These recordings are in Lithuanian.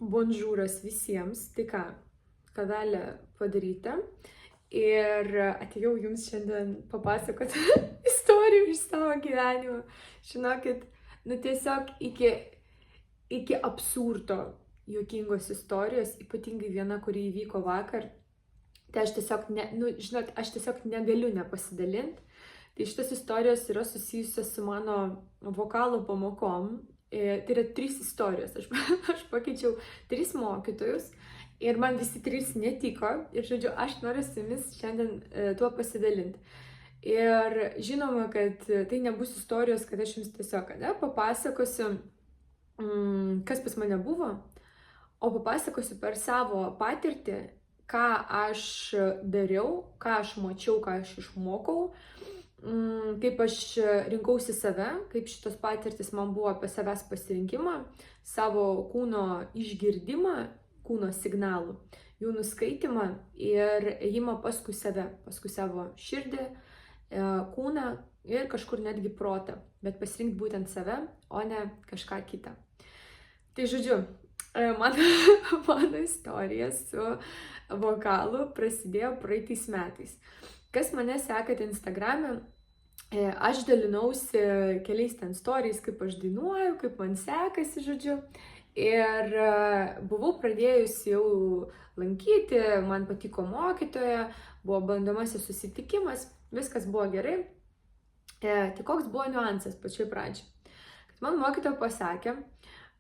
Bonžūras visiems. Tai ką, kavelė padaryta. Ir atėjau jums šiandien papasakoti istorijų iš savo gyvenimo. Žinokit, nu tiesiog iki absurdo juokingos istorijos, ypatingai viena, kuri įvyko vakar. Tai aš tiesiog, aš tiesiog negaliu nepasidalinti. Tai šitas istorijos yra susijusios su mano vokalo pamokom. Tai yra 3 istorijos. Aš pakeičiau 3 mokytojus ir man visi 3 netiko. Ir žodžiu, aš noriu su jumis šiandien tuo pasidalinti. Ir žinoma, kad tai nebus istorijos, kad aš jums tiesiog papasakosiu, kas pas mane buvo, o papasakosiu per savo patirtį, ką aš dariau, ką aš mačiau, ką aš išmokau, kaip aš rinkausi save, kaip šitos patirtis man buvo apie savęs pasirinkimą, savo kūno išgirdimą, kūno signalų, jų nuskaitimą ir ėjimą paskui save, paskui savo širdį, kūną ir kažkur netgi protą, bet pasirinkti būtent save, o ne kažką kitą. Tai žodžiu, mano istorija su vokalu prasidėjo praeitais metais. Kas mane sekate Instagrame, aš dalinausi keliais ten stories, kaip aš dainuoju, kaip man sekasi, žodžiu. Ir buvau pradėjus jau lankyti, man patiko mokytoja, buvo bandomasis susitikimas, viskas buvo gerai. Tik koks buvo niuansas pačioj pradžioj. Kad man mokytoja pasakė,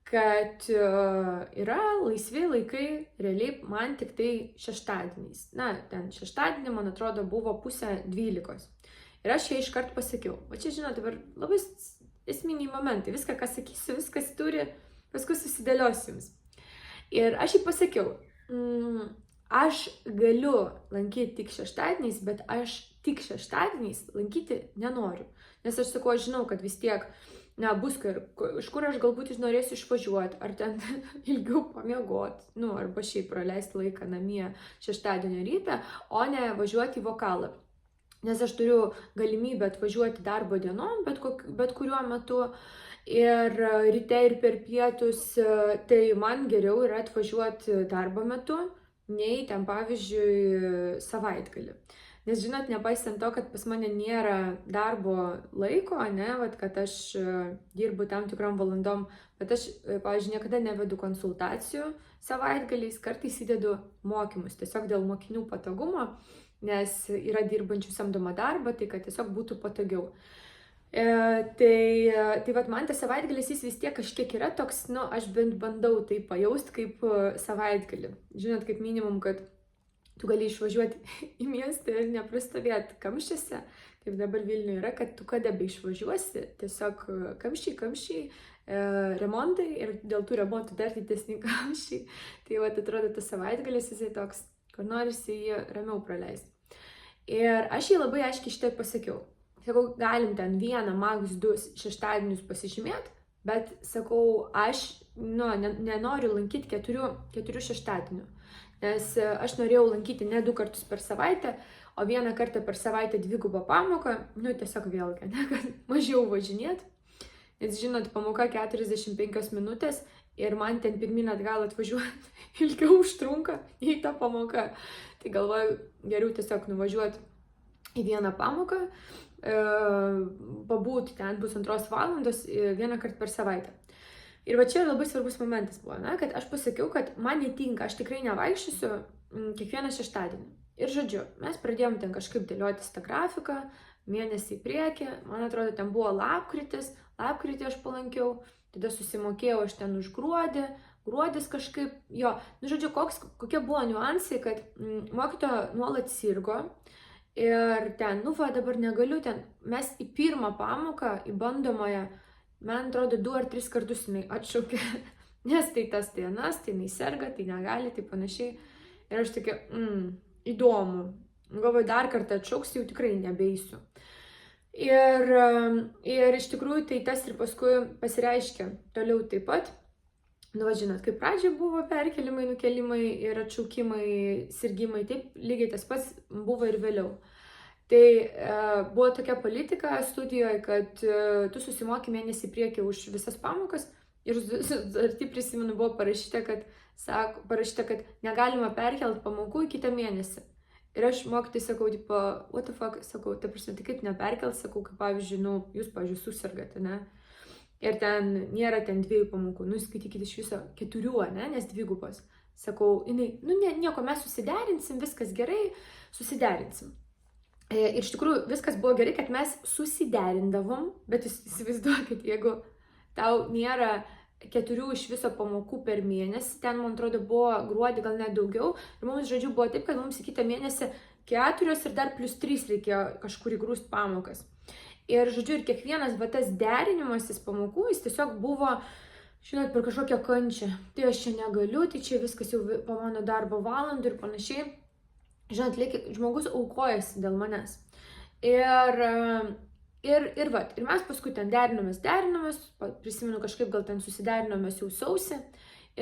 kad yra laisvi laikai realiai man tik tai šeštadieniais. Na, ten šeštadienį, man atrodo, buvo 11:30. Ir aš jai iškart pasakiau, va čia, žinot, dabar labai esminiai momentai, viską, ką sakysiu, viskas turi, paskui susidėliosiu jums. Ir aš jai pasakiau, aš galiu lankyti tik šeštadieniais, bet aš tik šeštadieniais lankyti nenoriu. Nes aš sakau, aš žinau, kad vis tiek bus, iš kur aš galbūt norėsiu išvažiuoti, ar ten ilgiau pamiegoti, arba šiaip praleisti laiką namie šeštadienio rytą, o ne važiuoti į vokalą. Nes aš turiu galimybę atvažiuoti darbo dienom, bet kuriuo metu, ir ryte, ir per pietus, tai man geriau yra atvažiuoti darbo metu, nei ten, pavyzdžiui, savaitgalį. Nes, žinot, nepaisant to, kad pas mane nėra darbo laiko, kad aš dirbu tam tikrom valandom, bet aš, pavyzdžiui, niekada nevedu konsultacijų savaitgaliais, kartais įdedu mokymus, tiesiog dėl mokinių patogumo, nes yra dirbančių samdomą darbą, tai kad tiesiog būtų patogiau. Tai vat man tas savaitgalis jis vis tiek kažkiek yra toks, aš bent bandau tai pajausti kaip savaitgalį. Žinot, kaip minimum, kad tu gali išvažiuoti į miestą ir neprastovėti kamščiuose, kaip dabar Vilniuje yra, kad tu kada be išvažiuosi, tiesiog kamščiai, remontai ir dėl tų remontų dar didesni kamščiai. Tai vat atrodo, tas savaitgalis jisai toks, kur norisi jį ramiau praleisti. Ir aš jį labai aiškiai šitą pasakiau. Sakau, galim ten 1, max 2 šeštadienius pasižymėti, bet sakau, aš nenoriu lankyti 4 šeštadienių. Nes aš norėjau lankyti ne 2 kartus per savaitę, o 1 kartą per savaitę 2 pamoką, tiesiog vėlgi, kad mažiau važinėti. Nes, žinot, pamoka 45 minutės ir man ten pirmin atgal atvažiuoti ilgiau užtrunka į tą pamoką. Tai galvoju, geriau tiesiog nuvažiuoti į 1 pamoką, pabūti ten 1,5 valandos 1 kartą per savaitę. Ir va čia labai svarbus momentas buvo, kad aš pasakiau, kad man netinka, aš tikrai nevaikščiosiu kiekvieną šeštadienį. Ir žodžiu, mes pradėjom ten kažkaip dėliotis tą grafiką, mėnesį į priekį, man atrodo, ten buvo lapkritį aš palankiau, tada susimokėjau aš ten už gruodis kažkaip, žodžiu, kokie buvo niuansai, kad mokytoja nuolat sirgo ir ten, dabar negaliu, ten mes į 1 pamoką, į bandomąją, man atrodo, 2 ar 3 kartus jinai atšaukė, nes tai tas, tai anas, tai jinai serga, tai negali, tai panašiai. Ir aš tokia, įdomu. Galvoju, dar kartą atšauks, jau tikrai nebeisiu. Ir iš tikrųjų tai tas ir paskui pasireiškia toliau taip pat. Žinot, kaip pradžioje buvo perkelimai, nukelimai ir atšaukimai, sirgimai, taip lygiai tas pats buvo ir vėliau. Tai buvo tokia politika studijoje, kad tu susimoki mėnesį priekį už visas pamokas Ir sutarty prisimenu buvo parašyta, kad negalima perkelti pamokų į kitą mėnesį. Ir aš mokytojai sakau, tipo, what the fuck, sakau, ta prasme, tai kaip neperkelt, sakau, kaip pavyzdžiui, jūs, pavyzdžiui, susirgate, ne? Ir ten nėra ten 2 pamokų, skaitykite iš viso 4, ne, nes 2. Sakau, jinai, nieko, mes susiderinsim, viskas gerai, susiderinsim. Ir iš tikrųjų viskas buvo gerai, kad mes susiderindavom, bet jūs įsivaizduokit, jeigu tau nėra 4 iš viso pamokų per mėnesį, ten, man atrodo, buvo gruodį, gal net daugiau, ir mums, žodžiu, buvo taip, kad mums į kitą mėnesį 4 ir dar plus 3 reikėjo kažkur įgrūsti pamokas. Ir, žodžiu, ir kiekvienas tas derinimasis pamokų, jis tiesiog buvo, žinot, per kažkokią kančią. Tai aš čia negaliu, tai čia viskas jau po mano darbo valandų ir panašiai. Žinot, žmogus aukojasi dėl manęs. Ir mes paskui ten derinomės, prisimenu kažkaip gal ten susiderinomės jau sausį.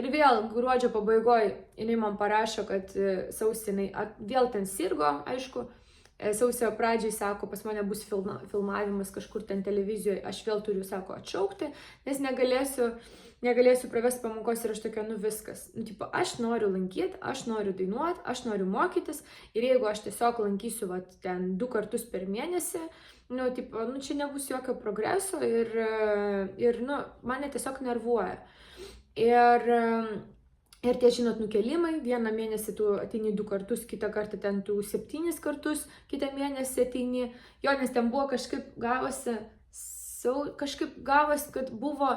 Ir vėl gruodžio pabaigoje jinai man parašo, kad sausį jinai vėl ten sirgo, aišku. Sausio pradžiai sako, pas mane bus filmavimas kažkur ten televizijoje, aš vėl turiu, sako, atšaukti, nes negalėsiu pravesti pamokos ir aš tokia, viskas. Tipo, aš noriu lankyti, aš noriu dainuoti, aš noriu mokytis ir jeigu aš tiesiog lankysiu ten 2 kartus per mėnesį, čia nebus jokio progreso ir mane tiesiog nervuoja. Ir tie, žinot, nukelimai, vieną mėnesį tu ateini 2 kartus, kitą kartą ten tu 7 kartus, kitą mėnesį ateini. Jo, nes ten buvo kažkaip gavosi, kad buvo,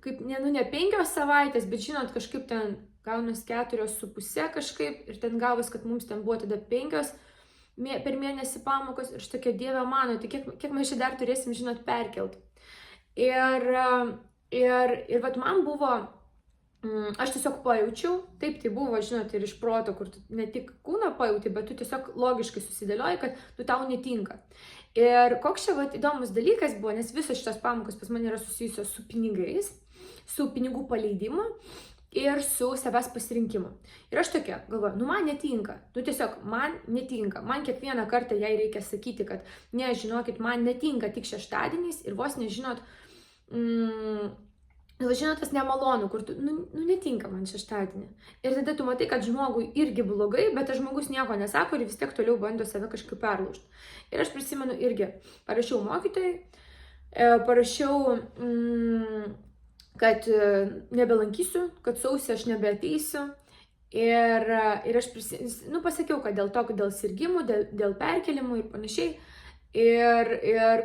kaip, ne 5 savaitės, bet žinot, kažkaip ten gaunas 4,5 kažkaip, ir ten gavos, kad mums ten buvo tada 5 per mėnesį pamokos, ir šitokia Dieve mano, tai kiek mes čia dar turėsim, žinot, perkelt. Ir man buvo, aš tiesiog pajaučiau, taip tai buvo, žinot, ir iš proto, kur tu ne tik kūną pajauti, bet tu tiesiog logiškai susidėlioji, kad tau netinka. Ir koks čia įdomus dalykas buvo, nes visos šitos pamokos pas mane yra susijusios su pinigais, su pinigų paleidimu ir su savęs pasirinkimu. Ir aš tokia galvoju, man netinka, tiesiog man netinka, man kiekvieną kartą jai reikia sakyti, kad ne, žinokit, man netinka tik šeštadieniais ir vos nežinot, žinot, tas nemalonu, kur tu, netinka man šeštadienį. Ir tada tu matai, kad žmogui irgi blogai, bet tas žmogus nieko nesako ir vis tiek toliau bando save kažkaip perlaužti. Ir aš prisimenu irgi, parašiau mokytojai, parašiau, kad nebelankysiu, kad sausį aš nebeateisiu. Ir aš pasakiau, kad dėl sirgimų, dėl perkelimų ir panašiai. Ir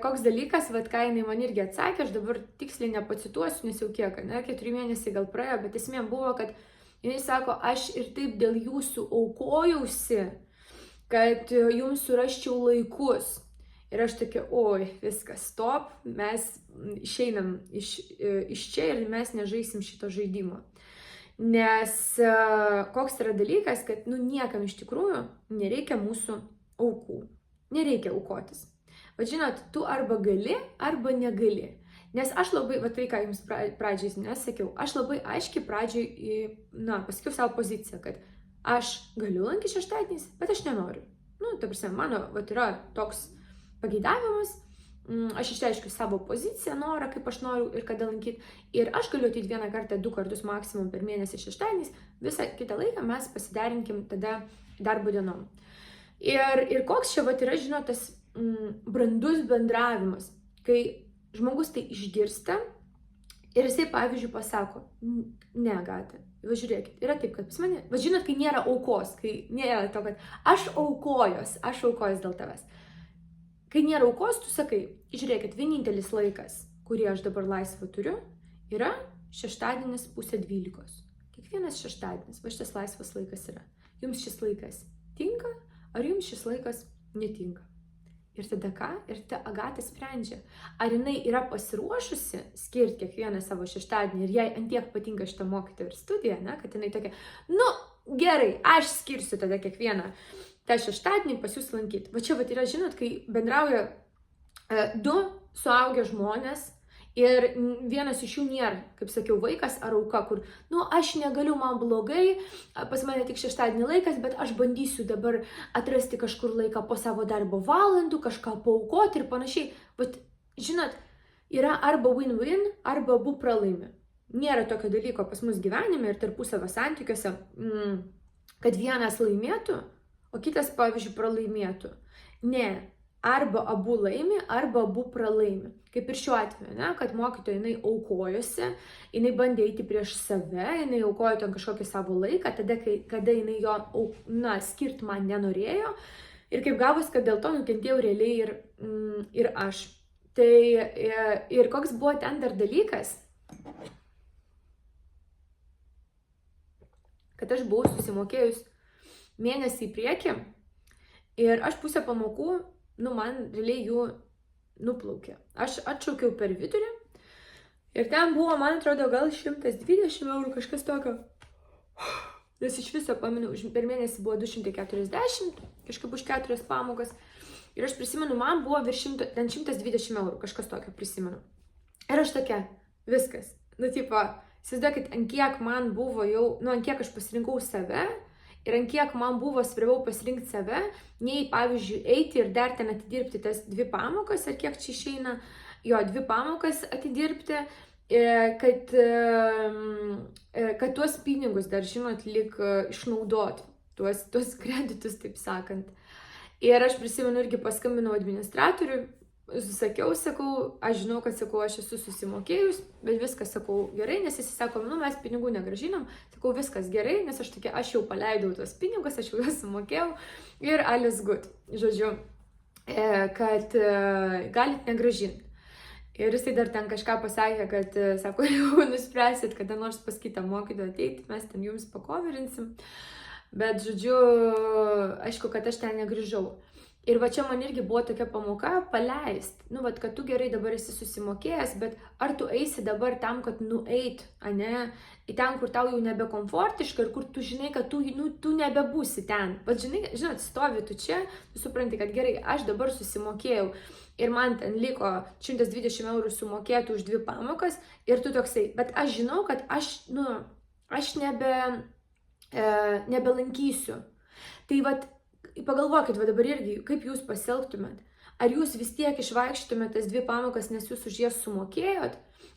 koks dalykas, ką jinai man irgi atsakė, aš dabar tiksliai nepacituosiu, nes jau kiek, 4 mėnesiai gal praėjo, bet esmė buvo, kad jinai sako, aš ir taip dėl jūsų aukojausi, kad jums surasčiau laikus. Ir aš tokia, oi, viskas, stop, mes išeinam iš čia ir mes nežaisim šito žaidimo. Nes koks yra dalykas, kad niekam iš tikrųjų nereikia mūsų aukų, nereikia aukotis. Bet žinot, tu arba gali, arba negali. Nes aš labai, tai ką jums pradžiai nesakiau, aš labai aiškiai pradžiai, pasakiau savo poziciją, kad aš galiu lankyti šeštadieniais, bet aš nenoriu. Ta prasme, mano yra toks pageidavimas, aš išreiškiu savo poziciją, norą, kaip aš noriu ir kada lankyti. Ir aš galiu ateiti 1 kartą, 2 kartus maksimum per mėnesį šeštadieniais, visą kitą laiką mes pasiderinkim tada darbo dienom. Ir koks čia yra, žinot, tas brandus bendravimas, kai žmogus tai išgirsta ir jisai, pavyzdžiui, pasako, ne, Agata, žiūrėkit, yra taip, kad pas mane, žinot, kai nėra aukos, kai nėra to, kad aš aukojos dėl tavęs. Kai nėra aukos, tu sakai, žiūrėkit, vienintelis laikas, kurį aš dabar laisvą turiu, yra šeštadienis 11:30. Kiekvienas šeštadienis, šitas laisvas laikas yra. Jums šis laikas tinka, ar jums šis laikas netinka? Ir tada ką? Ir tada Agata sprendžia, ar jinai yra pasiruošusi skirti kiekvieną savo šeštadienį ir jai antiek patinka šitą mokytoją ir studiją, kad jinai tokia, gerai, aš skirsiu tada kiekvieną tą šeštadienį pas jūs lankyti. Va čia yra, žinot, kai bendrauja 2 suaugę žmonės ir vienas iš jų nėra, kaip sakiau, vaikas ar auka, kur, aš negaliu, man blogai, pas mane tik šeštadienį laikas, bet aš bandysiu dabar atrasti kažkur laiką po savo darbo valandų, kažką paaukoti ir panašiai. Bet, žinot, yra arba win-win, arba abu pralaimi. nėra tokio dalyko pas mus gyvenime ir tarpusavio santykiuose, kad vienas laimėtų, o kitas, pavyzdžiui, pralaimėtų. Ne, arba abu laimi, arba abu pralaimi. Kaip ir šiuo atveju, ne, kad mokytoja jinai aukojosi, jinai bandė eiti prieš save, jinai aukojo ten kažkokį savo laiką, tada, kada jinai jo, skirti man nenorėjo. Ir kaip gavus, kad dėl to nukentėjau realiai ir aš. Tai ir koks buvo ten dar dalykas, kad aš buvau susimokėjus mėnesį į priekį ir aš pusę pamokų, man realiai jų nuplaukė. Aš atšaukiau per vidurį ir ten buvo, man atrodo, gal 120 eurų, kažkas tokio. Nes iš viso, pamenu, per mėnesį buvo 240, kažkaip už 4 pamokas. Ir aš prisimenu, man buvo virš 120 eurų, kažkas tokio prisimenu. Ir aš tokia, viskas. Įsivaizduokit, ant kiek man buvo jau, ant kiek aš pasirinkau save ir ant kiek man buvo svarbiau pasirinkti save, nei, pavyzdžiui, eiti ir dar ten atidirbti tas 2 pamokas, ar kiek čia išeina, 2 pamokas atidirbti, kad tuos pinigus dar, žinot, lik išnaudoti, tuos kreditus, taip sakant. Ir aš prisimenu irgi paskambinau administratoriui, sakiau, aš žinau, kad aš esu susimokėjus, bet viskas, gerai, nes jis sako, mes pinigų negrąžinam, viskas gerai, nes aš jau paleidau tuos pinigus, aš jau juos sumokėjau ir alles good, žodžiu, kad galit negrąžinti. Ir jisai dar ten kažką pasakė, kad, jau nuspręsit, kada nors pas kitą mokytoją ateiti, mes ten jums pakoverinsim, bet, žodžiu, aišku, kad aš ten negrįžau. Ir va čia man irgi buvo tokia pamoka paleist, kad tu gerai dabar esi susimokėjęs, bet ar tu eisi dabar tam, kad nueit, į ten, kur tau jau nebekomfortiška ir kur tu žinai, kad tu nebebūsi ten. Bet žinot, stovi tu čia, tu supranti, kad gerai, aš dabar susimokėjau ir man ten liko 120 eurų sumokėti už 2 pamokas ir tu toksai, bet aš žinau, kad aš nebelankysiu. Tai pagalvokit, dabar irgi, kaip jūs pasielgtumėt. Ar jūs vis tiek išvaikštumėt tas 2 pamokas, nes jūs už jas sumokėjot?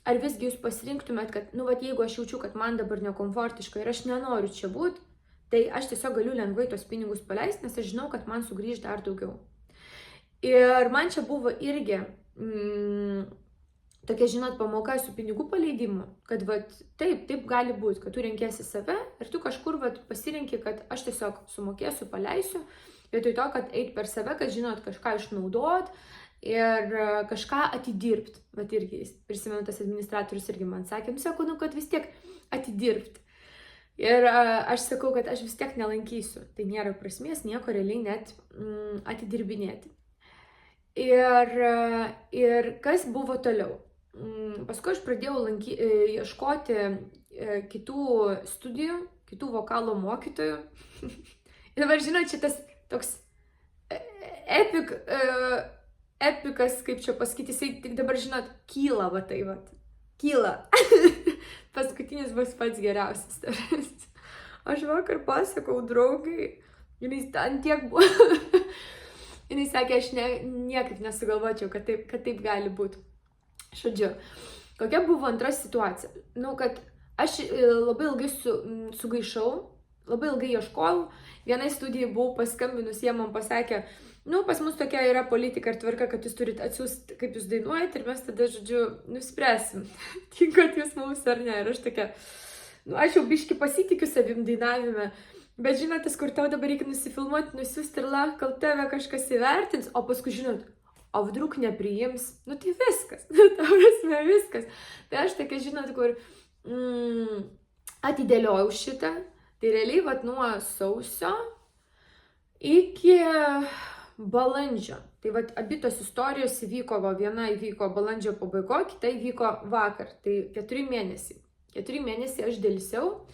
Ar visgi jūs pasirinktumėt, kad, jeigu aš jaučiu, kad man dabar nekomfortiška ir aš nenoriu čia būti, tai aš tiesiog galiu lengvai tos pinigus paleisti, nes aš žinau, kad man sugrįž dar daugiau. Ir man čia buvo irgi tokia, žinot, pamoka su pinigų paleidimu, kad taip gali būti, kad tu renkiesi save ir tu kažkur pasirenki, kad aš tiesiog sumokėsiu, paleisiu, vietoj to, kad eit per save, kad, žinot, kažką išnaudot ir kažką atidirbt. Irgi, prisimenu, tas administratorius irgi man sakė, kad vis tiek atidirbt. Ir aš sakau, kad aš vis tiek nelankysiu. Tai nėra prasmės nieko realiai net atidirbinėti. Ir kas buvo toliau? Paskui aš pradėjau ieškoti kitų studijų, kitų vokalo mokytojų. Ir dabar, žinot, čia tas toks epikas, kaip čia pasakyti, jisai tik dabar, žinot, kyla, kyla. Paskutinis bus pats geriausias. Aš vakar pasakau draugai, jinai ten tiek buvo. Jinai sakė, aš niekaip nesugalvočiau, kad taip gali būti. Žodžiu, kokia buvo antra situacija? Kad aš labai ilgai sugaišau, labai ilgai ieškojau. Vienai studijai buvau paskambinus, jie man pasakė, pas mus tokia yra politika ir tvarka, kad jūs turite atsiųsti, kaip jūs dainuojate, ir mes tada, žodžiu, nuspręsim, tinkat jūs mums ar ne. Ir aš tokia, aš jau biški pasitikiu savim dainavime, bet žinot, kur tau dabar reikia nusifilmuoti, nusiųsti ir lauk, kol tave kažkas įvertins, o paskui, žinot, o vdruk nepriims, tai viskas, ta prasme viskas. Tai aš tokia, žinot, kur atidėliojau šitą, tai realiai nuo sausio iki balandžio. Tai abi tos istorijos įvyko, viena įvyko balandžio pabaigo, kita įvyko vakar, tai 4 mėnesiai. 4 mėnesiai aš dėlsiau.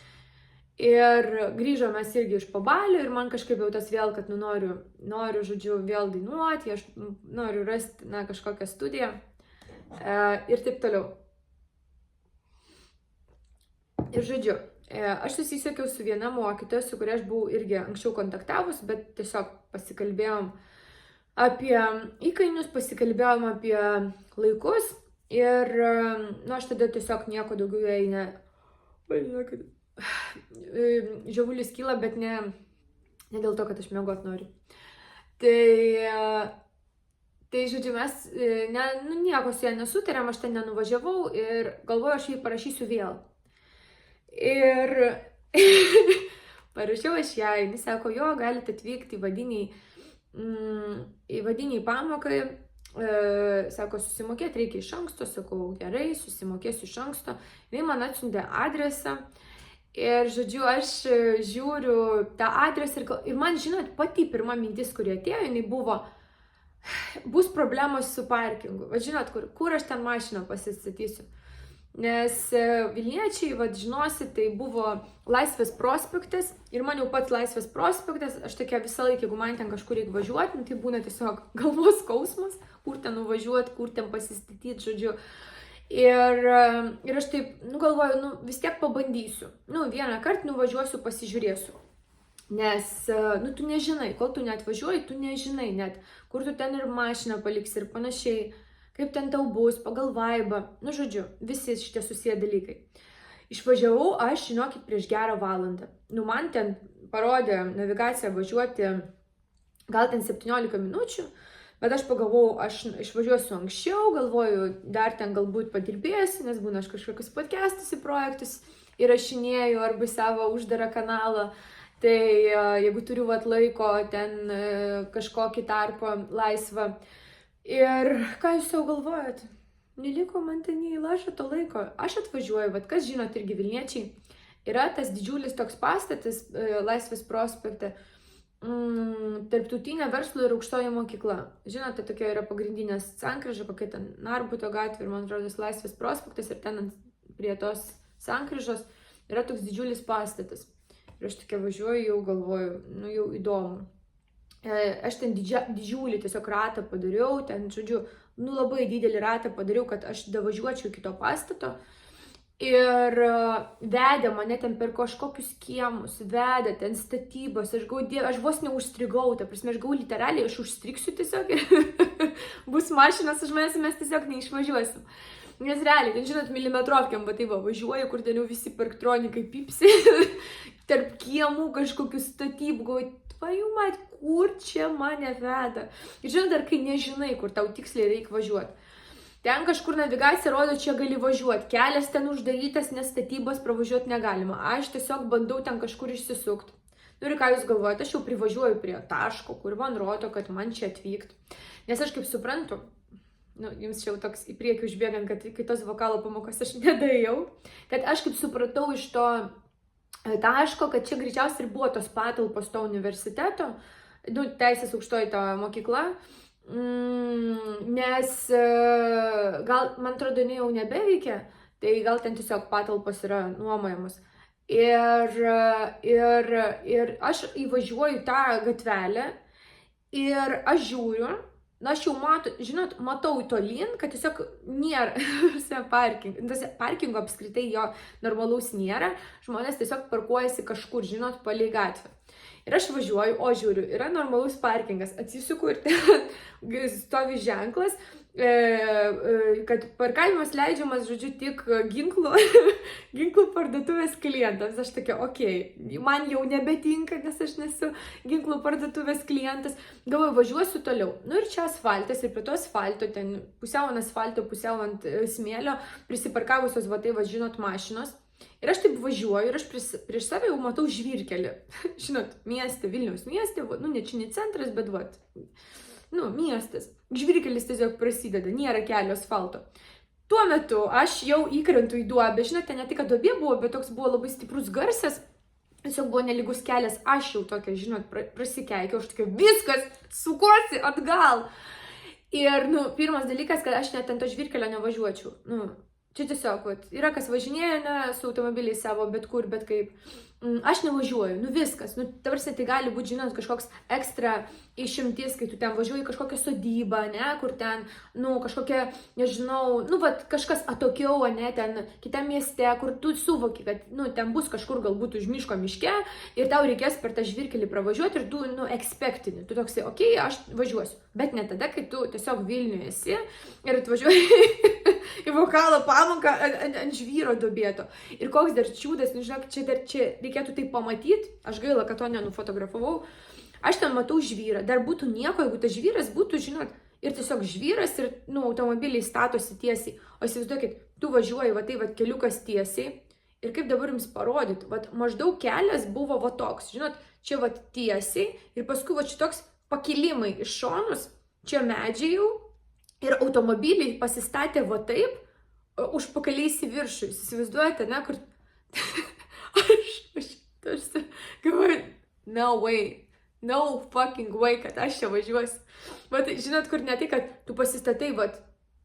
Ir grįžom mes irgi iš pabalio ir man kažkaip jau tas vėl, kad noriu, žodžiu, vėl dainuoti, aš noriu rasti, kažkokią studiją ir taip toliau. Ir žodžiu, aš susisiekiau su viena mokytoja, su kuria aš buvau irgi anksčiau kontaktavus, bet tiesiog pasikalbėjom apie įkainius, pasikalbėjom apie laikus Ir, nu, aš tada tiesiog nieko daugiau jai ne... Žiovulis kyla, bet ne dėl to, kad aš miegot noriu. Tai žodžiu, mes nieko su ja nesutarėm, aš ten nenuvažiavau ir galvoju, aš jai parašysiu vėl. Ir parašiau aš jai, jis sako, jo, galite atvykti į vadinį pamokai, sako, susimokėti reikia iš anksto, sakau, gerai, susimokėsiu iš anksto, jis man atsiuntė adresą. Ir, žodžiu, aš žiūriu tą adresą ir man, žinot, pati pirma mintis, kuri atėjo, jinai buvo, bus problemos su parkingu. Va, žinot, kur aš ten mašiną pasistatysiu. Nes Vilniečiai, va, žinosi, tai buvo Laisvės prospektas ir man jau pats Laisvės prospektas, aš tokia visą laiką, jeigu man ten kažkur reikia važiuoti, tai būna tiesiog galvos skausmas, kur ten nuvažiuoti, kur ten pasistatyti, žodžiu. Ir aš taip, galvoju, vis tiek pabandysiu. Vieną kartą nuvažiuosiu, pasižiūrėsiu. Nes, tu nežinai, kol tu neatvažiuoji, tu nežinai net, kur tu ten ir mašiną paliksi ir panašiai, kaip ten tau bus, pagal vaibą. Žodžiu, visi šitie susiję dalykai. Išvažiavau aš, žinokit, prieš gerą valandą. Man ten parodė navigaciją važiuoti gal ten 17 minučių. Bet aš pagalvojau, aš išvažiuosiu anksčiau, galvoju, dar ten galbūt padirbėsiu, nes būna aš kažkokius podcastus į projektus įrašinėju arba savo uždarą kanalą. Tai jeigu turiu laiko, ten kažkokį tarpą laisvą. Ir ką jūs jau galvojat? Neliko man ten neįlašo to laiko. Aš atvažiuoju, kas žinot irgi Vilniečiai, yra tas didžiulis toks pastatas Laisvės prospekte. Tarptautinė verslo ir aukštoji mokykla. Žinote, tokia yra pagrindinė sankryža, kokia ten Narbuto gatvė ir man atrodo Laisvės prospektas ir ten prie tos sankryžos yra toks didžiulis pastatas. Ir aš tokia važiuoju, jau galvoju, jau įdomu. Aš ten didžiulį tiesiog ratą padariau, ten, žodžiu, labai didelį ratą padariau, kad aš davažiuočiau iki to pastato. Ir vedė mane ten per kažkokius kiemus, vedė ten statybos, aš vos neužstrigau, ta prasme, aš gau literaliai, aš užstrigsiu tiesiog ir bus mašinas už manęs, mes tiesiog neišvažiuosim. Nes realiai, ten žinot, milimetrovkiam, va tai važiuoju, kur ten jau visi parktronikai pipsi, tarp kiemų kažkokių statybų, galvoju, mat, kur čia mane veda. Ir žinot, dar kai nežinai, kur tau tiksliai reikia važiuoti. Ten kažkur navigacija rodo, čia gali važiuoti. Kelias ten uždarytas, nes statybos pravažiuoti negalima. Aš tiesiog bandau ten kažkur išsisukti. Ir ką jūs galvojate, aš jau privažiuoju prie taško, kur man rodo, kad man čia atvykti. Nes aš kaip suprantu, jums čia jau toks į priekį užbėgant, kad kitos vokalo pamokos aš nedėjau, kad aš kaip supratau iš to taško, kad čia greičiausiai ir buvo tos patalpos to universiteto, teisės aukštoji ta mokykla. Nes gal, man atrodo, jinai jau nebeveikia, tai gal ten tiesiog patalpos yra nuomojamos. Ir aš įvažiuoju tą gatvelę ir aš žiūriu, aš jau matau į tolyn, kad tiesiog nėra parkingo apskritai jo normalaus nėra, žmonės tiesiog parkuojasi kažkur, žinot, palei gatvę. Ir aš važiuoju, o žiūriu, yra normalus parkingas, atsisuku ir ten stovi ženklas, kad parkavimas leidžiamas, žodžiu, tik ginklų parduotuvės klientams. Aš tokia, man jau nebetinka, nes aš nesu ginklų parduotuvės klientas. Galvoju, važiuosiu toliau. Ir čia asfaltas ir prie to asfalto, ten pusiau ant asfalto, pusiau ant smėlio, prisiparkavusios, žinot, mašinos. Ir aš taip važiuoju ir aš prieš save jau matau žvyrkelį. Žinot, mieste, Vilniaus mieste, ne čia ne centras, bet miestas. Žvyrkelis tiesiog prasideda, nėra kelio asfalto. Tuo metu aš jau įkrentu į duobę, žinote, ne tik, kad duobė buvo, bet toks buvo labai stiprus garsas, tiesiog buvo nelygus kelias, aš jau tokia, žinot, prasikeikiau, aš tokia, viskas, sukosi atgal. Ir, pirmas dalykas, kad aš net ant to žvyrkelio nevažiuočiau, čia tiesiog, yra kas važinėja su automobiliais savo, bet kur, bet kaip. Aš nevažiuoju, viskas. Tarsi tai gali būti, žinot, kažkoks ekstra išimtis, kai tu ten važiuoji kažkokią sodybą, kur ten, kažkokia, nežinau, kažkas atokiau, ten kitam mieste, kur tu suvoki, kad, ten bus kažkur galbūt už miško miške ir tau reikės per tą žvyrkelį pravažiuoti ir tu, ekspektini. Tu toksai, aš važiuosiu. Bet ne tada, kai tu tiesiog Vilniuje esi ir atvažiuoji į vokalo pamoką ant žvyro duobėto. Ir koks dar čiūdas, nežinau, čia reikėtų tai pamatyti, aš gaila, kad to nenufotografavau. Aš ten matau žvyrą, dar būtų nieko, jeigu tas žvyras būtų, žinot, ir tiesiog žvyras ir, automobiliai statosi tiesiai. O įsivaizduokit, tu važiuoji, va tai, va, keliukas tiesiai. Ir kaip dabar jums parodyti, va, maždaug kelias buvo va toks, žinot, čia va tiesiai ir paskui va čia toks pakilimai iš šonus, čia medžiai jau ir automobiliai pasistatė va taip, užpakaliais į viršų. Jūs įsivaizduojate, ne, kur... aš galvoju, no way, no fucking way, kad aš čia važiuosiu. Bet žinot, kur ne tai, kad tu pasistatai va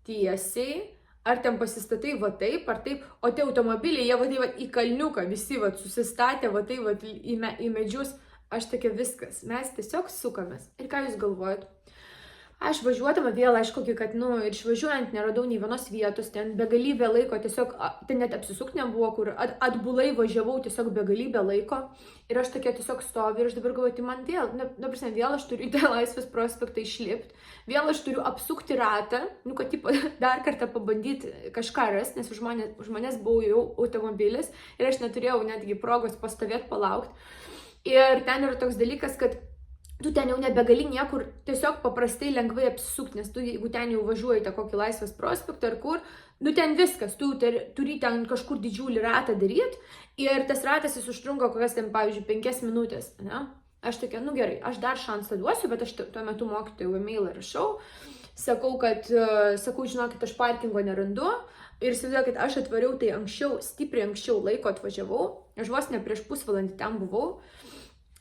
tiesiai, ar ten pasistatai va taip, ar taip, o tie automobiliai, jie va tai va į kalniuką, visi va susistatė va tai va į medžius, aš tokia viskas, mes tiesiog sukamės. Ir ką jūs galvojat? Aš važiuodama vėl, aišku, kad, ir išvažiuojant neradau nei vienos vietos, ten begalybę laiko, tiesiog, ten net apsisukti nebuvo, kur atbulai važiavau tiesiog begalybę laiko. Ir aš tokia tiesiog stoviu ir aš dabar galvoju, tai man vėl, vėl aš turiu į tą Laisvės prospektą išlipti, vėl aš turiu apsukti ratą, kad tipo, dar kartą pabandyti kažką rasti, nes už manęs buvo jau automobilis ir aš neturėjau netgi progos pastovėti, palaukti. Ir ten yra toks dalykas, kad tu ten jau nebegali niekur tiesiog paprastai lengvai apsisukti, nes tu, jeigu ten jau važiuoji tą kokį Laisvės prospektą ar kur, ten viskas, tu turi ten kažkur didžiulį ratą daryti ir tas ratas jis užtrunka kokias ten, pavyzdžiui, 5 minutės, ne? Aš tokia, gerai, aš dar šansą duosiu, bet aš tuo metu mokytojų e-mailą rašau, sakau, žinokit, aš parkingo nerandu ir įsivaizduokit, aš atvariau tai anksčiau, stipriai anksčiau laiko atvažiavau, aš vos ne prieš pusvalandį ten buvau.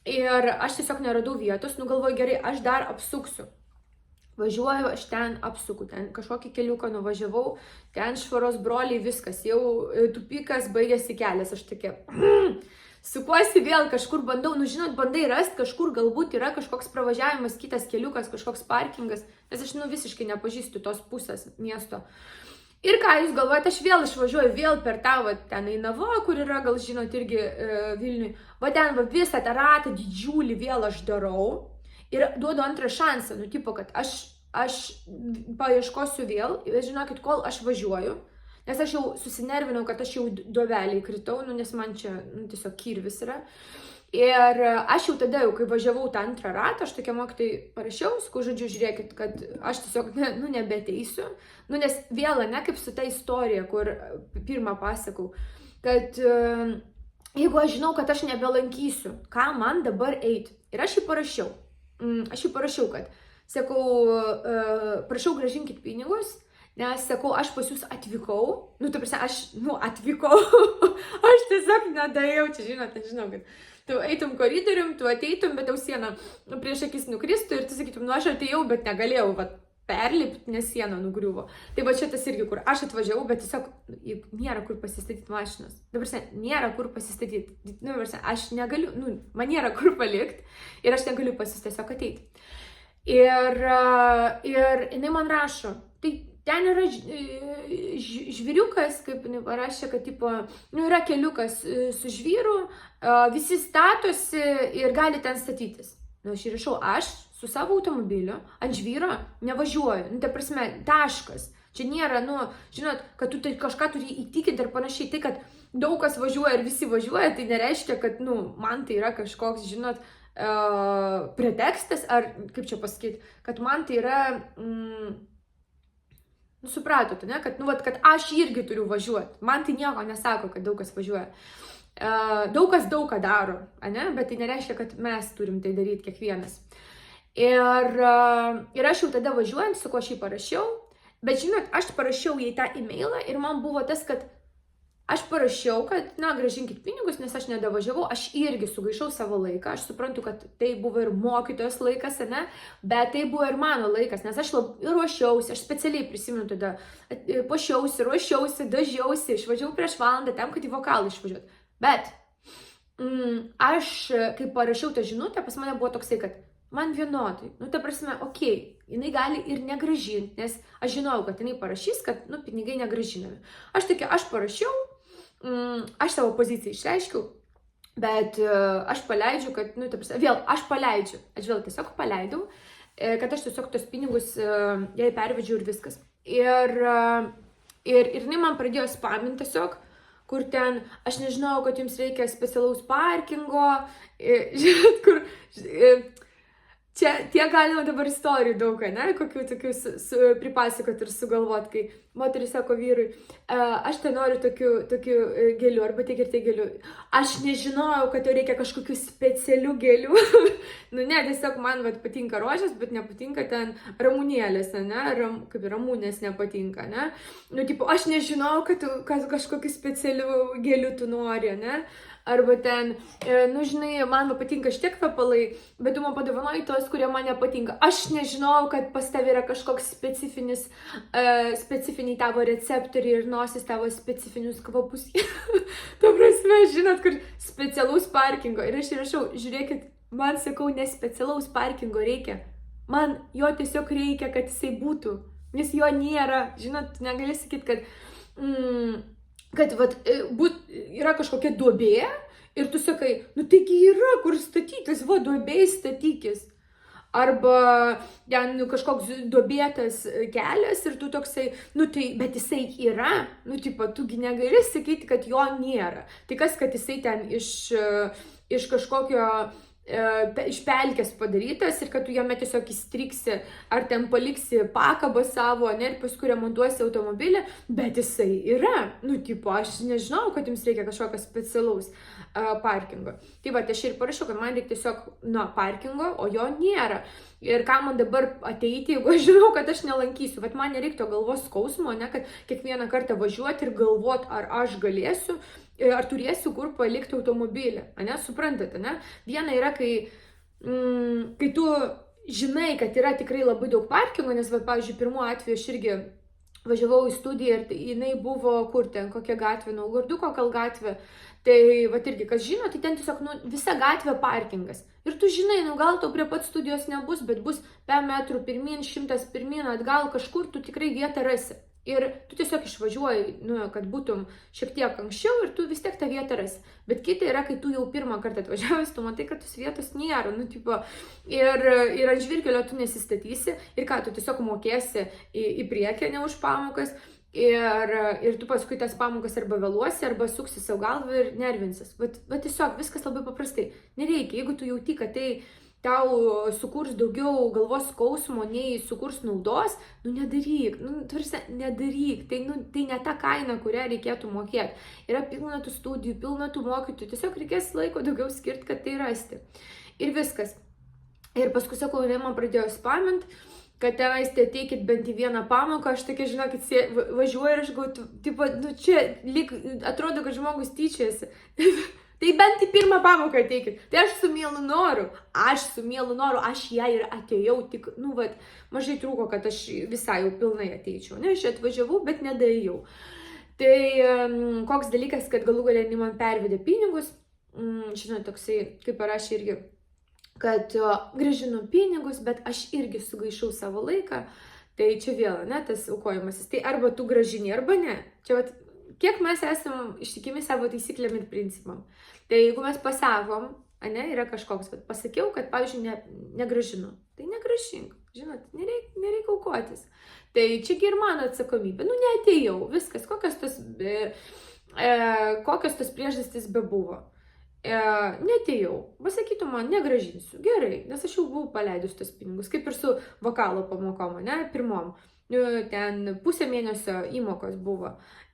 Ir aš tiesiog neradau vietos, galvoju, gerai, aš dar apsuksiu. Važiuoju, aš ten apsuku, ten kažkokį keliuką nuvažiavau, ten švaros broliai, viskas, jau tupikas, baigėsi kelias, aš tokia, sukuosi vėl, kažkur bandau, žinot, bandai rasti, kažkur galbūt yra kažkoks pravažiavimas, kitas keliukas, kažkoks parkingas, nes aš, visiškai nepažįstu tos pusės miesto. Ir ką jūs galvojate, aš vėl išvažiuoju, vėl per tą, ten Ainava, kur yra, gal žinot, irgi Vilniui, ten visą tą ratą didžiulį vėl aš darau ir duodu antrą šansą, tipo, kad aš paieškosiu vėl, ir žinokit, kol aš važiuoju, nes aš jau susinervinau, kad aš jau duobelį įkritau, nes man čia tiesiog kirvis yra. Ir aš jau tada, kai važiavau tą antrą ratą, aš tokia mokytojai parašiau, žodžiu, žiūrėkit, kad aš tiesiog, nebeteisiu, nes vėl, kaip su ta istorija, kur pirmą pasakau, kad jeigu aš žinau, kad aš nebelankysiu, ką man dabar eiti. Ir aš jį parašiau, kad, sakau, prašau grąžinkit pinigus, nes, sakau, aš pas jūs atvykau, atvykau, aš tiesiog nedėjau, čia žinot, nežinau, kad tu eitum koridorium, tu ateitum, bet tau siena prieš akis nukristų ir tu sakytum, aš atėjau, bet negalėjau perlipti, nes siena nugriuvo. Tai va čia tas irgi, kur aš atvažiavau, bet tiesiog nėra kur pasistatyti mašinas. Dabar nėra kur pasistatyti. Aš negaliu, man nėra kur palikti ir aš negaliu pas jūs tiesiog ateiti. Ir jinai man rašo, tai ten yra žvyriukas, kaip jinai parašė, kad tipo, yra keliukas su žvyru, visi statosi ir gali ten statytis. Aš įrašau, aš su savo automobiliu ant žvyro nevažiuoju. Ta prasme, taškas. Čia nėra, žinot, kad tu kažką turi įtikinti ir panašiai. Tai, kad daug kas važiuoja ir visi važiuoja, tai nereiškia, kad, man tai yra kažkoks, žinot, pretekstas, ar kaip čia pasakyti, kad man tai yra... supratote, ne? Kad aš irgi turiu važiuoti. Man tai nieko nesako, kad daug kas važiuoja. Daug kas daug ką daro, ne? Bet tai nereiškia, kad mes turim tai daryti kiekvienas. Ir aš jau tada važiuojant, su ko aš jį parašiau, bet žinot, aš parašiau jai tą e-mailą ir man buvo tas, kad aš parašiau, kad, grąžinkit pinigus, nes aš nedavažiavau, aš irgi sugaišau savo laiką, aš suprantu, kad tai buvo ir mokytojos laikas, ne, bet tai buvo ir mano laikas, nes aš ruošiausi, aš specialiai prisimenu tada, ruošiausi, dažiausi, išvažiavau prieš valandą tam, kad į vokalą išvažiuoti. Bet aš, kai parašiau tą žinutę, pas mane buvo toksai, kad man vienodai, ta prasme, jinai gali ir negrąžinti, nes aš žinojau, kad jinai parašys, kad, pinigai negrąžinami. Aš parašiau, aš savo poziciją išreiškiau, bet aš paleidžiu, kad, vėl aš paleidžiu, aš vėl tiesiog paleidau, kad aš tiesiog tos pinigus jai pervedžiau ir viskas. Ir jinai man pradėjo spaminti tiesiog, kur ten, aš nežinau, kad jums reikia specialaus parkingo, žinot, kur, čia tiek galima dabar istorijų daug, ne, kokių tokių pripasakot ir sugalvot, kai moteris sako vyrui, aš tai noriu tokių gėlių, arba tiek ir tiek gėlių. Aš nežinojau, kad reikia kažkokių specialių gėlių. Nu ne, tiesiog man patinka rožės, bet nepatinka ten ramunėlės, ne, kaip ir ramūnės nepatinka, ne. Nu, tipo, aš nežinojau, kad kažkokių specialių gėlių tu nori, ne. Arba ten, nu žinai, man patinka šitie kvepalai, bet tu man padovanoji tos, kurie man nepatinka. Aš nežinau, kad pas tavai yra kažkoks specifiniai tavo receptoriai ir nosis tavo specifinius kvapus. Ta prasme, žinot, kur specialaus parkingo. Ir aš įrašau, žiūrėkit, man sakau, ne specialaus parkingo reikia. Man jo tiesiog reikia, kad jisai būtų. Nes jo nėra, žinot, negali sakyti, kad yra kažkokia duobė ir tu sakai, nu taigi yra, kur statytis, duobėj statykis. Arba ten kažkoks duobėtas kelias ir tu toksai, nu tai, bet jisai yra, nu tipo, tugi negali sakyti, kad jo nėra. Tai kas, kad jisai ten iš kažkokio iš pelkės padarytas ir kad tu jame tiesiog įstriksi ar ten paliksi pakabą savo, ne, ir paskui remontuosi automobilį, bet jisai yra. Nu, tipo, aš nežinau, kad jums reikia kažkokio specialaus parkingo. Tai va, aš ir parašiau, kad man reikia tiesiog parkingo, o jo nėra. Ir ką man dabar ateiti, jeigu aš žinau, kad aš nelankysiu, bet man nereiktų galvos skausmo, ne, kad kiekvieną kartą važiuoti ir galvoti, ar aš galėsiu, ar turėsiu kur palikti automobilį, ne, suprantate, ne? Viena yra, kai tu žinai, kad yra tikrai labai daug parkingo, nes, va, pavyzdžiui, pirmu atveju aš irgi važiavau į studiją ir jinai buvo, kur ten, kokia gatvė, Naugarduko gal gatvė, tai, va, irgi, kas žino, tai ten tiesiog, visa gatvė parkingas. Ir tu žinai, gal tau prie pat studijos nebus, bet bus 5 metrų pirmin, 100 pirmin, atgal kažkur tu tikrai vietą rasi. Ir tu tiesiog išvažiuoji, kad būtum šiek tiek anksčiau ir tu vis tiek tą vietą rasi. Bet kita yra, kai tu jau pirmą kartą atvažiavęs, tu matai, kad tos vietos nėra. Tipo, ir ant žvyrkelio tu nesistatysi ir ką, tu tiesiog mokėsi į priekį, ne už pamokas. Ir tu paskui tas pamokas arba vėluosi, arba suksi savo galvą ir nervinsis. Bet tiesiog viskas labai paprastai. Nereikia, jeigu tu jauti, kad tai tau sukurs daugiau galvos skausmo, nei sukurs naudos, nedaryk, nedaryk, tai ne ta kaina, kurią reikėtų mokėti. Yra pilna tų studijų, pilna tų mokytojų, tiesiog reikės laiko daugiau skirti, kad tai rasti. Ir viskas. Ir paskui sakau, man pradėjo spamint, kad tenais ateikit bent į vieną pamoką, aš tokia, žinokit, važiuoju ir aš galvoju, čia lyg atrodo, kad žmogus tyčiasi. Tai bent į pirmą pamoką ateikit. Tai aš su mielu noru, aš ją ir atėjau, tik, mažai trūko, kad aš visai jau pilnai ateičiau. Ne, aš atvažiavau, bet nedaėjau. Tai koks dalykas, kad galų galę man pervedė pinigus, žinot, toksai, kaip parašė irgi, kad grąžinu pinigus, bet aš irgi sugaišau savo laiką. Tai čia vėl, ne, tas aukojimasis. Tai arba tu grąžini, arba ne. Čia kiek mes esam ištikimi savo taisyklėm ir principam. Tai jeigu mes pasakom, ne, yra kažkoks, bet pasakiau, kad, pavyzdžiui, negrąžinu, tai negrąžink, žinot, nereikia aukotis. Tai čiagi ir mano atsakomybė, neatėjau, viskas, kokios tos priežastys bebuvo. Neatėjau, pasakytų man, negrąžinsiu, gerai, nes aš jau buvau paleidus tos pinigus, kaip ir su vokalo pamokom, ne, pirmom, ten pusę mėnesio įmokos buvo.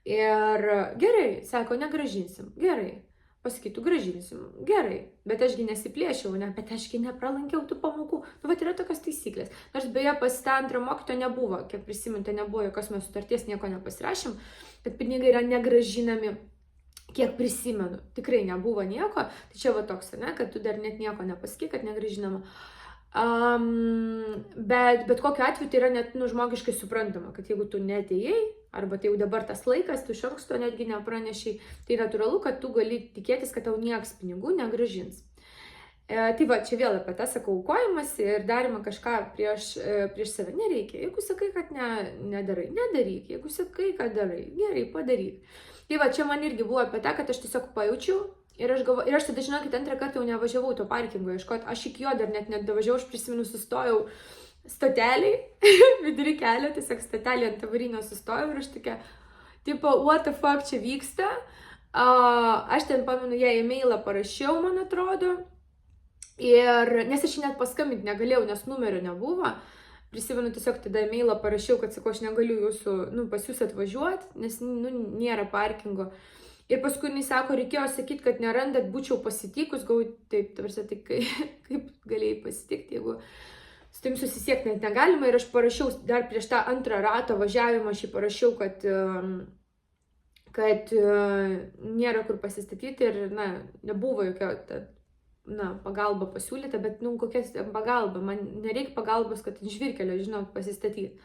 Ir gerai, sako, negrąžinsim, gerai, pasakytų, grąžinsim, gerai, bet ašgi nesiplėšiau, ne, bet ašgi nepralankiau tų pamokų, yra tokios taisyklės. Nors beje pas tą antrą mokytoją nebuvo, kiek prisiminti, nebuvo jokios mes sutarties, nieko nepasirašėm, kad pinigai yra negrąžinami, kiek prisimenu, tikrai nebuvo nieko, tai čia toks, ne, kad tu dar net nieko nepasakai, kad negrąžinama. Bet kokiu atveju tai yra net žmogiškai suprantama, kad jeigu tu neatėjai, arba tai jau dabar tas laikas, tu iš anksto netgi nepranešiai, tai natūralu, kad tu gali tikėtis, kad tau nieks pinigų negrąžins. Tai va, čia vėl apie tą sakau, aukojimas ir darymą kažką prieš save nereikia. Jeigu sakai, kad nedarai, nedaryk. Jeigu sakai, kad darai, gerai, padaryk. Tai va, čia man irgi buvo apie tą, kad aš tiesiog pajaučiau. Ir aš tada, žinokit, antrą kartą jau nevažiavau to parkingo ieškoti, aš iki jo dar net nedavažiavau, aš prisimenu, sustojau stoteliai, vidury kelio, tiesiog stotelį ant avarinio sustojau ir aš tokia, tipo, what the fuck čia vyksta. Aš ten pamenu, jai e-mailą parašiau, man atrodo. Ir, nes aš net paskambinti negalėjau, nes numerio nebuvo. Prisimenu, tiesiog tada e-mailą parašiau, kad sakau, aš negaliu pas jūs atvažiuoti, nes nėra parkingo. Ir paskui jis sako, reikėjo sakyti, kad nerandat, būčiau pasitikus, taip, tarsi, tai kaip galėjai pasitikti, jeigu su tim susisiekti net negalima. Ir aš parašiau, dar prieš tą antrą rato važiavimą, aš parašiau, kad nėra kur pasistatyti ir, nebuvo jokio pagalba pasiūlyta, bet, kokia pagalba, man nereikia pagalbos, kad žvyrkelio, žinot, pasistatyti.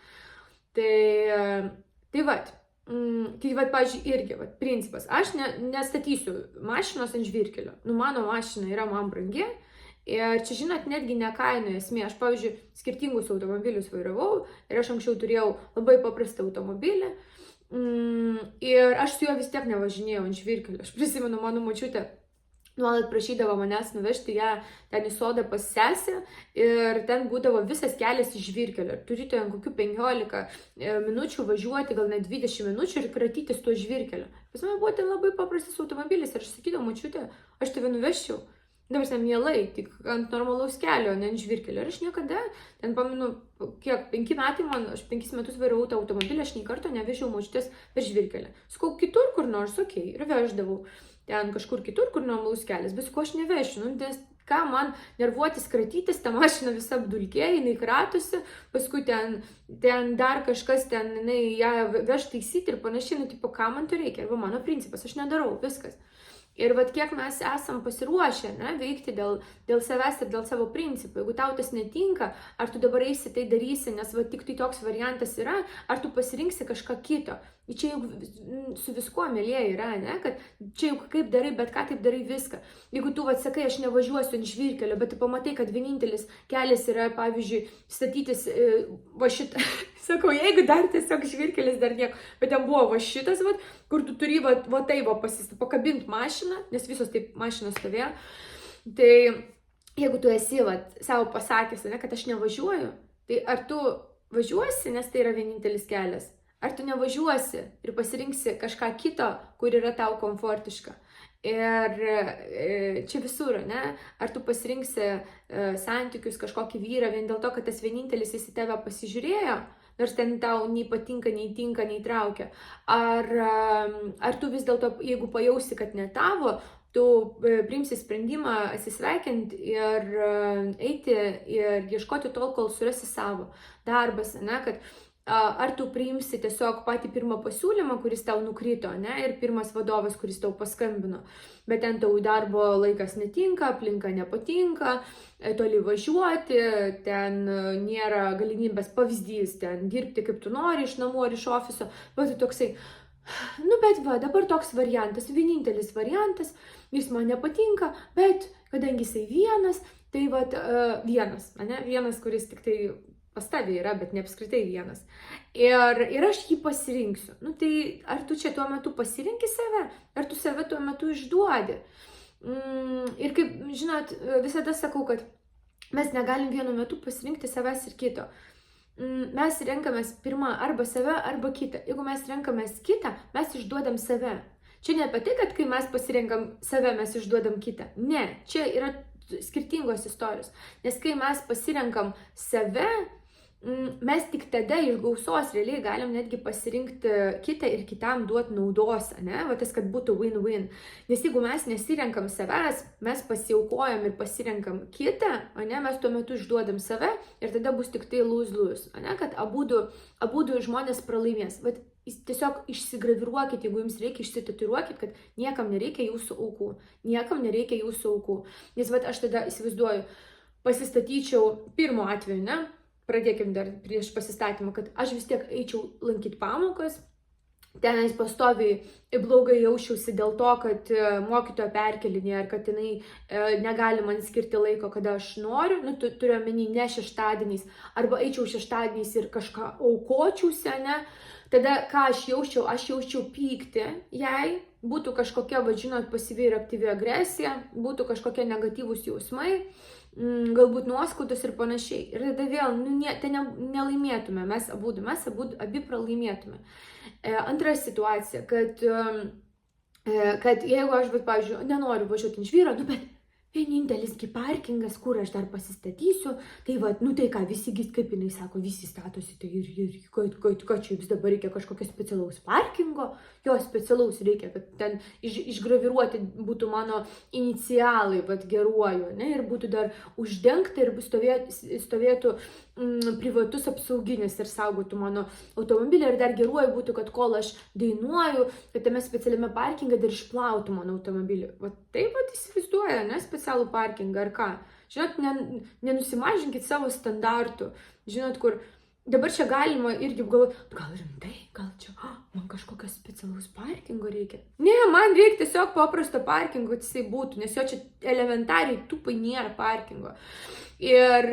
Tai vat. Tai, pavyzdžiui, irgi, principas, aš nestatysiu mašinos ant žvyrkelio. Mano mašina yra man brangi ir čia, žinot, netgi ne kainų esmė. Aš, pavyzdžiui, skirtingus automobilius vairavau ir aš anksčiau turėjau labai paprastą automobilį ir aš su juo vis tiek nevažinėjau ant žvyrkelio. Aš prisimenu, mano močiutė nuolat prašydavo manęs nuvežti ją ten į sodą pas sesę ir ten būdavo visas kelias į žvyrkelio. Turite kokių 15 minučių važiuoti, gal net 20 minučių ir kratytis tuo žvyrkelio. Pas mane buvo ten labai paprastas automobilis ir aš sakydavau, močiutė, aš tave nuvežčiau. Dabar mielai, tik ant normalaus kelio, ne ant žvyrkelio. Ir aš niekada, ten pamenu, 5 metai aš 5 metus vairavau tą automobilį, aš nei karto nevežiau močiutės per žvyrkelį. Sakau, kitur kur nors, okei, ir veždavau. Ten kažkur kitur, kur normalus kelias, bet ko aš nevešiu, nes ką man nervuotis, kratytis, ta mašina visa apdulkėja, jinai kratosi, paskui ten dar kažkas ten, ją veš taisyti ir panašiai, tipo, ką man to reikia, arba mano principas, aš nedarau, viskas. Ir kiek mes esam pasiruošę veikti dėl savęs ir dėl savo principų. Jeigu tau tas netinka, ar tu dabar eisi tai darysi, nes tik tai toks variantas yra, ar tu pasirinksi kažką kito. Čia jau su viskuo, mėlyje, yra, kad čia jau kaip darai, bet ką taip darai viską. Jeigu tu sakai, aš nevažiuosiu ant žvyrkelio, bet tu pamatai, kad vienintelis kelias yra, pavyzdžiui, statytis va šitą. Sakau, jeigu dar tiesiog žvyrkelis dar nieko, bet ten buvo va šitas, kur tu turi pakabinti mašiną, nes visos taip mašinos stovėjo. Tai jeigu tu esi savo pasakęs, kad aš nevažiuoju, tai ar tu važiuosi, nes tai yra vienintelis kelias? Ar tu nevažiuosi ir pasirinksi kažką kito, kur yra tau komfortiška? Ir čia visur, ar tu pasirinksi santykius, kažkokį vyrą vien dėl to, kad tas vienintelis jis į tave pasižiūrėjo, nors ten tau nei patinka, nei tinka, nei traukia. Ar tu vis dėlto, jeigu pajausi, kad ne tavo, tu priimsi sprendimą atsisveikinti ir eiti ir ieškoti tol, kol surasi savo darbas, kad ar tu priimsi tiesiog patį pirmą pasiūlymą, kuris tau nukrito, ir pirmas vadovas, kuris tau paskambino, bet ten tau darbo laikas netinka, aplinka nepatinka, toli važiuoti, ten nėra galimybės pavyzdys, ten dirbti kaip tu nori, iš namų ar iš ofiso, bet tu toksai, bet dabar toks variantas, vienintelis variantas, jis man nepatinka, bet kadangi jisai vienas, tai vienas, kuris tik tai pas tavį yra, bet ne apskritai vienas. Ir aš jį pasirinksiu. Tai ar tu čia tuo metu pasirinki save, ar tu save tuo metu išduodi? Ir kaip, žinot, visada sakau, kad mes negalim vienu metu pasirinkti savęs ir kito. Mes renkamės pirmą arba save, arba kitą. Jeigu mes renkamės kitą, mes išduodam save. Čia ne apie tai, kad kai mes pasirenkam save, mes išduodam kitą. Ne, čia yra skirtingos istorijos. Nes kai mes pasirenkam save, mes tik tada iš gausos realiai galim netgi pasirinkti kitą ir kitam duoti naudos, tas, kad būtų win-win. Nes jeigu mes nesirenkam savęs, mes pasiaukojam ir pasirenkam kitą, mes tuo metu išduodam save ir tada bus tik tai lose-lose, kad abudu žmonės pralaimės. Tiesiog išsigraviruokit, jeigu jums reikia, išsitatuiruokit, kad niekam nereikia jūsų aukų. Niekam nereikia jūsų aukų. Nes aš tada įsivaizduoju, pasistatyčiau pirmo atveju, pradėkim dar prieš pasistatymą, kad aš vis tiek eičiau lankyti pamokas, tenais pastoviai blogai jaučiausi dėl to, kad mokytoja perkelinėja, ar kad jinai negali man skirti laiko, kada aš noriu, turiu omeny ne šeštadieniais, arba eičiau šeštadieniais ir kažką aukočiausi, Tada ką aš jausčiau pyktį, jei būtų kažkokia, žinot, pasyvi ir aktyvi agresija, būtų kažkokie negatyvūs jausmai, galbūt nuoskaudos ir panašiai. Ir tada vėl, nelaimėtume, mes abi pralaimėtume. Antra situacija, kad jeigu aš, pavyzdžiui, nenoriu važiuoti ant žvyro, bet vienintelisgi parkingas, kur aš dar pasistatysiu, tai tai ką, kaip jinai sako, visi statosi, tai ir ką čia jums dabar reikia kažkokio specialaus parkingo, jo specialaus reikia, kad ten išgraviruoti būtų mano inicialai, geruoju, ne, ir būtų dar uždengta ir stovėtų privatus apsauginis ir saugotų mano automobilį ir dar geruoju būtų, kad kol aš dainuoju, kad tame specialiame parkinge dar išplautų mano automobilį. Taip įsivaizduoja, ne, specialų parkingą ar ką. Žinot, nenusimažinkit savo standartų. Žinot, kur dabar čia galima irgi galvoti, gal rimtai, gal čia man kažkokio specialaus parkingo reikia. Ne, man reikia tiesiog paprasto parkingo, kad jisai būtų, nes jo čia elementariai tupai nėra parkingo. Ir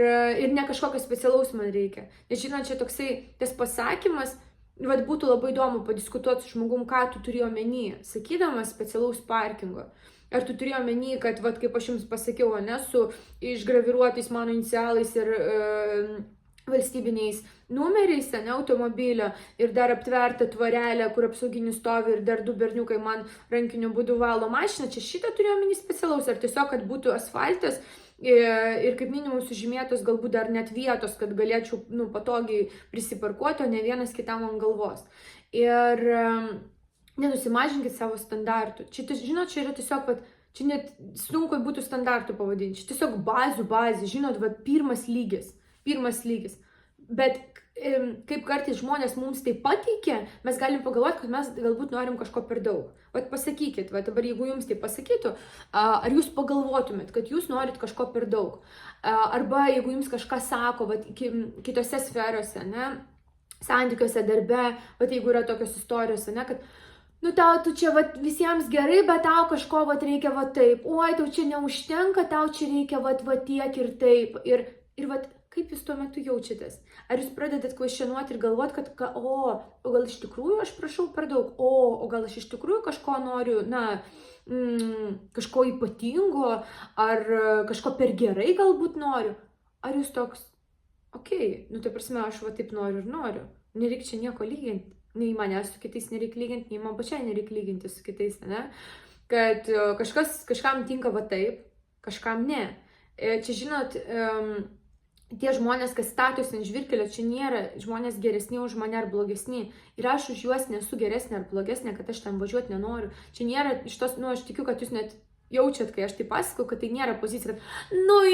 ne kažkokio specialaus man reikia. Nes žinot, čia toksai tas pasakymas, būtų labai įdomu padiskutuoti su žmogum, ką tu turėjo omeny, sakydamas specialaus parkingo. Ar tu turėjo omeny, kad, kaip aš jums pasakiau, ne, su išgraviruotais mano inicialais ir valstybiniais numeriais, ne, automobilio, ir dar aptverta tvorelė, kur apsauginis stovi, ir dar 2 berniukai man rankiniu būdu valo mašiną. Čia šitą turėjo omeny specialaus, ar tiesiog, kad būtų asfaltas ir kaip minimum sužymėtos galbūt dar net vietos, kad galėčiau patogiai prisiparkuoti, o ne vienas kitam ant galvos. Ir nenusimažinkit savo standartų. Čia, žinot, čia yra tiesiog, čia net sunku būtų standartų pavadinti. Čia tiesiog bazė, žinot, pirmas lygis. Bet kaip kartais žmonės mums tai pateikia, mes galim pagalvoti, kad mes galbūt norim kažko per daug. Pasakykit, dabar jeigu jums tai pasakytų, ar jūs pagalvotumėt, kad jūs norit kažko per daug. Arba jeigu jums kažką sako, kitose sferose, ne, santykiuose, darbe, jeigu yra tokios istorijos, ne, kad tu čia visiems gerai, bet tau kažko reikia taip, oi, tau čia neužtenka, tau čia reikia tiek ir taip. Ir kaip jūs tuo metu jaučiatės? Ar jūs pradedat kvestionuoti ir galvoti, kad, o gal iš tikrųjų aš prašau per daug, o gal aš iš tikrųjų kažko noriu, kažko ypatingo, ar kažko per gerai galbūt noriu? Ar jūs toks, tai prasme, aš taip noriu ir noriu. Nereikia čia nieko lyginti. Nei manęs su kitais nereikia lyginti, nei man pačiai nereikia lyginti su kitais, ne? Kad kažkam tinka taip, kažkam ne. Čia, žinot, tie žmonės, kas statosi ant žvyrkelio, čia nėra žmonės geresni už mane ar blogesni. Ir aš už juos nesu geresnė ar blogesnė, kad aš ten važiuoti nenoriu. Čia nėra iš tos, aš tikiu, kad jūs net jaučiat, kai aš tai pasakau, kad tai nėra pozicija, kad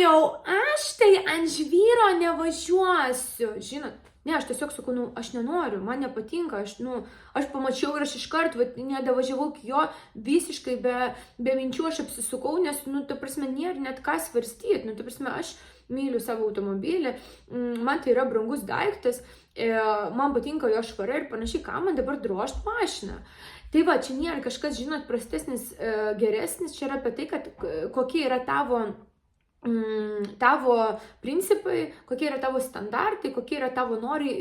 jau aš tai ant žvyro nevažiuosiu. Žinot, ne, aš tiesiog sakau, aš nenoriu, man nepatinka, aš pamačiau ir aš iškart, nedavažiavau iki jo visiškai be minčių, aš apsisukau, nes, ta prasme, nėra net ką svarstyti, ta prasme, aš myliu savo automobilį, man tai yra brangus daiktas, man patinka jo švara ir panašiai, ką man dabar drožt mašiną. Tai čia nėra kažkas, žinot, prastesnis, geresnis, čia yra apie tai, kad kokie yra tavo principai, kokie yra tavo standartai, kokie yra tavo norai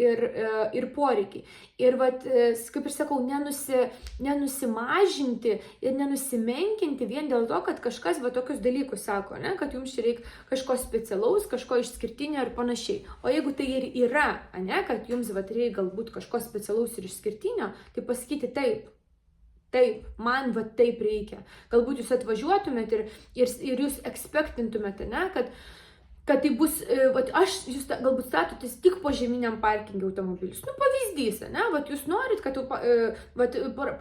ir poreikiai. Ir kaip ir sakau, nenusimažinti ir nenusimenkinti vien dėl to, kad kažkas tokius dalykus sako, ne? Kad jums čia reikia kažko specialaus, kažko išskirtinio ir panašiai. O jeigu tai ir yra, ne? Kad jums reikia galbūt kažko specialaus ir išskirtinio, tai pasakyti taip. Taip, man taip reikia. Galbūt jūs atvažiuotumėt ir jūs ekspektintumėte, ne, kad tai bus, jūs galbūt statotės tik požeminiam parkinge automobilius. Pavyzdys, ne, jūs norit, kad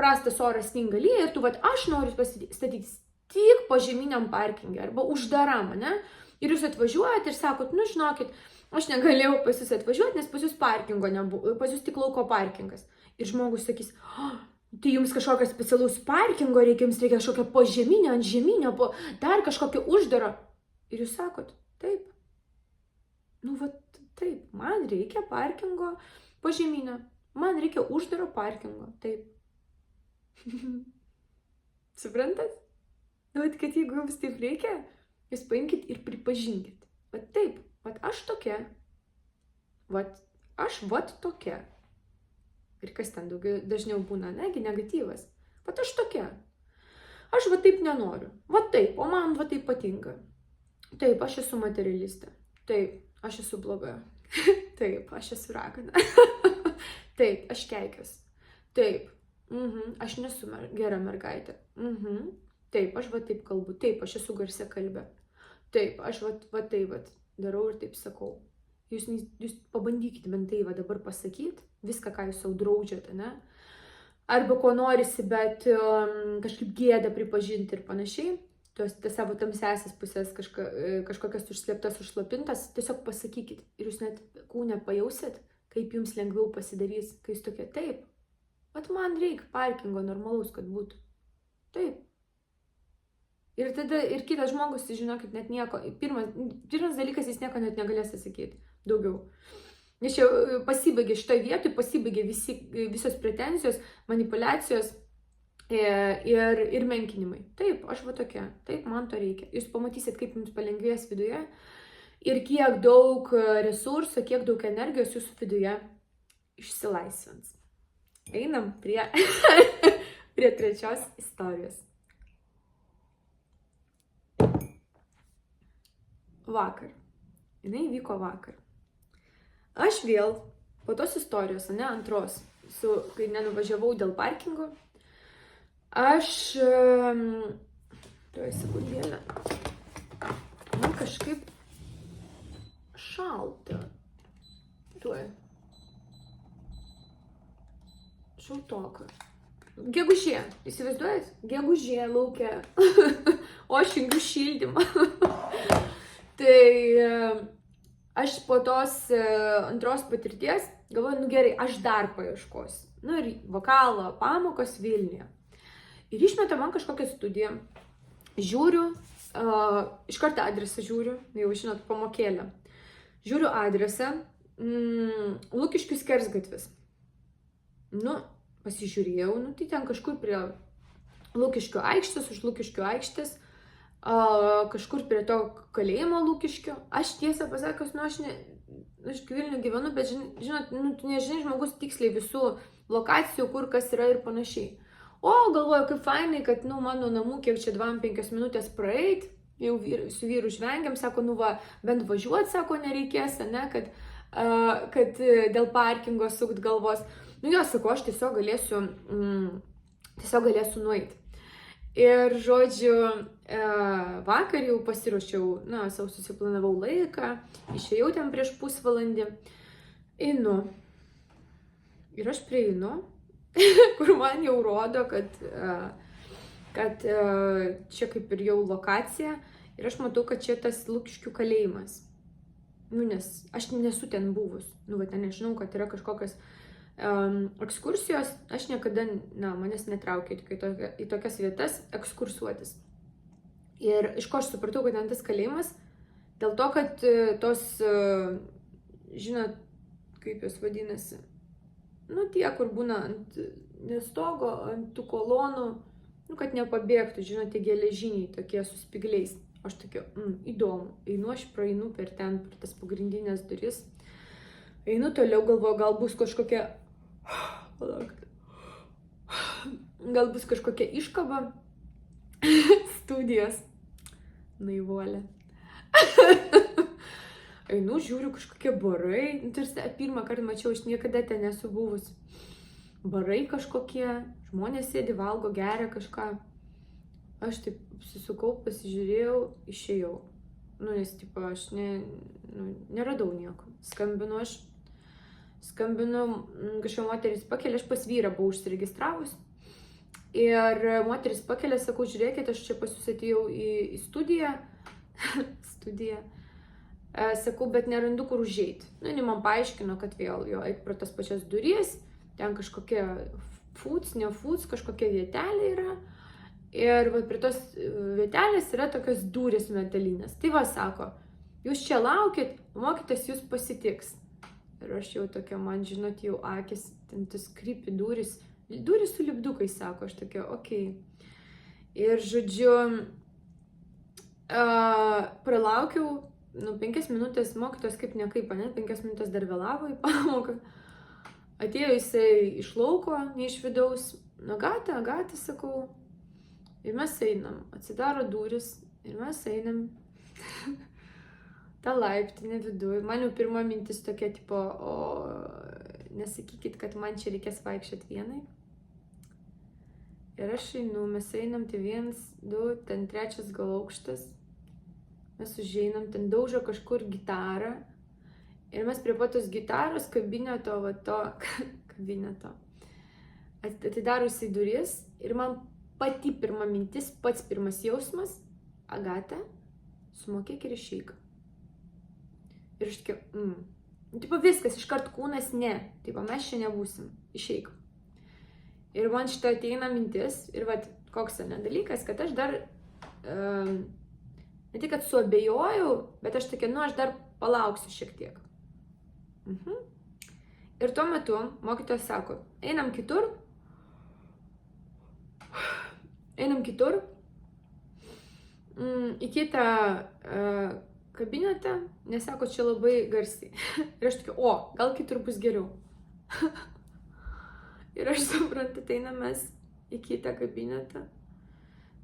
prastas oras sninga lyja ir aš noriu pastatyti tik požeminiam parkinge arba uždaram, ne. Ir jūs atvažiuojat ir sakot, žinokit, aš negalėjau pas jūs atvažiuoti, nes pas jūs parkingo nebuvo, pas jūs tik lauko parkingas. Ir žmogus sakys, tai jums kažkokio specialaus parkingo reikia, jums reikia kažkokio požeminio, antžeminio, dar kažkokio uždaro. Ir jūs sakot, taip. Taip, man reikia parkingo požeminio, man reikia uždaro parkingo, taip. Suprantat? Kad jeigu jums taip reikia, jūs paimkit ir pripažinkit. Taip, aš tokia. Aš tokia. Ir kas ten dažniau būna, negi negatyvas. Vat aš tokia. Aš va taip nenoriu. Va taip, o man va taip patinka. Taip, aš esu materialistė. Taip, aš esu bloga. Taip, aš esu ragana. Taip, aš keikiuos. Taip, aš nesu gera mergaitė. Taip, aš va taip kalbu. Taip, aš esu garsiakalbė. Taip, aš va taip darau ir taip sakau. Jūs pabandykite bent tai va dabar pasakyti, viską, ką jūs sau draudžiate, ne? Arba ko norisi, bet kažkaip gėdą pripažinti ir panašiai. Tas savo tamsiasias pusės kažkokias užslėptas, užslapintas, tiesiog pasakykit. Ir jūs net kūne pajausit, kaip jums lengviau pasidarys, kai jūs tokie, taip, vat man reikia parkingo normalaus, kad būtų. Taip. Ir tada ir kitas žmogus, žinokit, net nieko, pirmas dalykas, jis nieko net negalės atsakyti daugiau. Nes čia pasibaigė šitoje vietoje, pasibaigė visos pretenzijos, manipulacijos ir menkinimai. Taip, aš va tokia, taip, man to reikia. Jūs pamatysit, kaip jums palengvės viduje ir kiek daug resursų, kiek daug energijos jūsų viduje išsilaisvins. Einam prie trečios istorijos. Vakar. Jinai vyko vakar. Aš vėl, po tos istorijos, antros, kai nenuvažiavau dėl parkingo, aš, tuoj sekundėlę, man kažkaip šalta. Tuoj. Šaltoka. Gegužė, įsivaizduojat? Gegužė laukia, o aš jungiu šildymą. Tai aš po tos antros patirties galvoju, gerai, aš dar paieškosiu. Ir vokalo pamokos Vilniuje. Ir išmeta man kažkokią studiją. Žiūriu, iš karto adresą žiūriu, jau žinot, pamokėlę. Žiūriu adresą, Lukiškių skersgatvis. Pasižiūrėjau, tai ten kažkur prie Lukiškių aikštės, už Lukiškių aikštės, kažkur prie to kalėjimo Lukiškio. Aš tiesą pasakius, aš Vilniuje gyvenu, bet žinot, nežinai žmogus tiksliai visų lokacijų, kur kas yra ir panašiai. O galvoju, kaip fainai, kad mano namų, kiek čia 2-5 minutės praeit, jau su vyru žvengiam, sako, bent važiuoti, sako, nereikės, ne, kad dėl parkingo sukt galvos. Jo, sako, aš tiesiog galėsiu nueiti. Ir, žodžiu, vakar jau pasiruošiau, savo susiplanavau laiką, išėjau ten prieš pusvalandį, einu. Ir aš prieinu, kur man jau rodo, kad čia kaip ir jau lokacija, ir aš matau, kad čia tas Lukiškių kalėjimas. Nes aš nesu ten buvus, ten nežinau, kad yra kažkokios ekskursijos, aš niekada, manęs netraukia į tokias vietas ekskursuotis. Ir iš ko aš supratau, kad ten tas kalėjimas, dėl to, kad tos, žinot, kaip jos vadinasi, tie, kur būna ant stogo, ant tų kolonų, kad nepabėgtų, žinot, tie geležiniai tokie su spigliais. Aš tokia, įdomu, einu, aš praeinu per tas pagrindinės duris, einu toliau, galvoju, gal bus kažkokia iškaba studijos. Naivuolė. Einu, žiūriu, kažkokie barai. Tarsi pirmą kartą mačiau, aš niekada ten nesu buvus. Barai kažkokie, žmonės sėdi, valgo, geria kažką. Aš taip susukau, pasižiūrėjau, išėjau. Nes aš neradau nieko. Skambinu, kažkokia moteris pakelia, aš pas vyrą buvau užsiregistravus. Ir moteris pakelia, sakau, žiūrėkit, aš čia pas jūs atėjau į studiją. Sakau, bet nerandu, kur užeiti. Ji man paaiškino, kad vėl jo eik pro tas pačias duris, ten kažkokia kažkokia vietelė yra. Ir prie tos vietelės yra tokios durys metalinės. Tai sako, jūs čia laukit, mokytas jūs pasitiks. Ir aš jau tokia, man žinot, jau akis, ten tas krypi durys su lipdukais, sako, aš tokia, okei. Ir žodžiu, pralaukiau, 5 minutės, mokytos kaip nekaip, 5 minutės dar vėlavo į pamoką. Atėjo jisai iš lauko, ne iš vidaus. Agata, sakau. Ir mes einam. Atsidaro duris. Ir mes einam. Ta laiptinė viduje. Man jau pirma mintis tokia, tipo, nesakykit, kad man čia reikės vaikščioti vienai. Ir aš einu, mes einam, tai 1, 2, ten 3 gal aukštas. Mes užeinam, ten daužo kažkur gitarą. Ir mes prie patos gitaros kabineto, kabineto. Atidarusi duris ir man pati pirma mintis, pats pirmas jausmas, Agata, sumokėk ir išeik. Ir aš tokia, tipo viskas, iškart kūnas, ne, tipo mes čia nebūsim, išeik. Ir man šitą ateina mintis, ir koks dalykas, kad aš dar, ne tik kad suabejojau, bet aš tokia, aš dar palauksiu šiek tiek. Ir tuo metu mokytojas sako, einam kitur, į kitą kabinetą, nes sako, čia labai garsiai. Ir aš tokia, gal kitur bus geriau. Ir aš suprantu, einam mes į kitą kabinetą,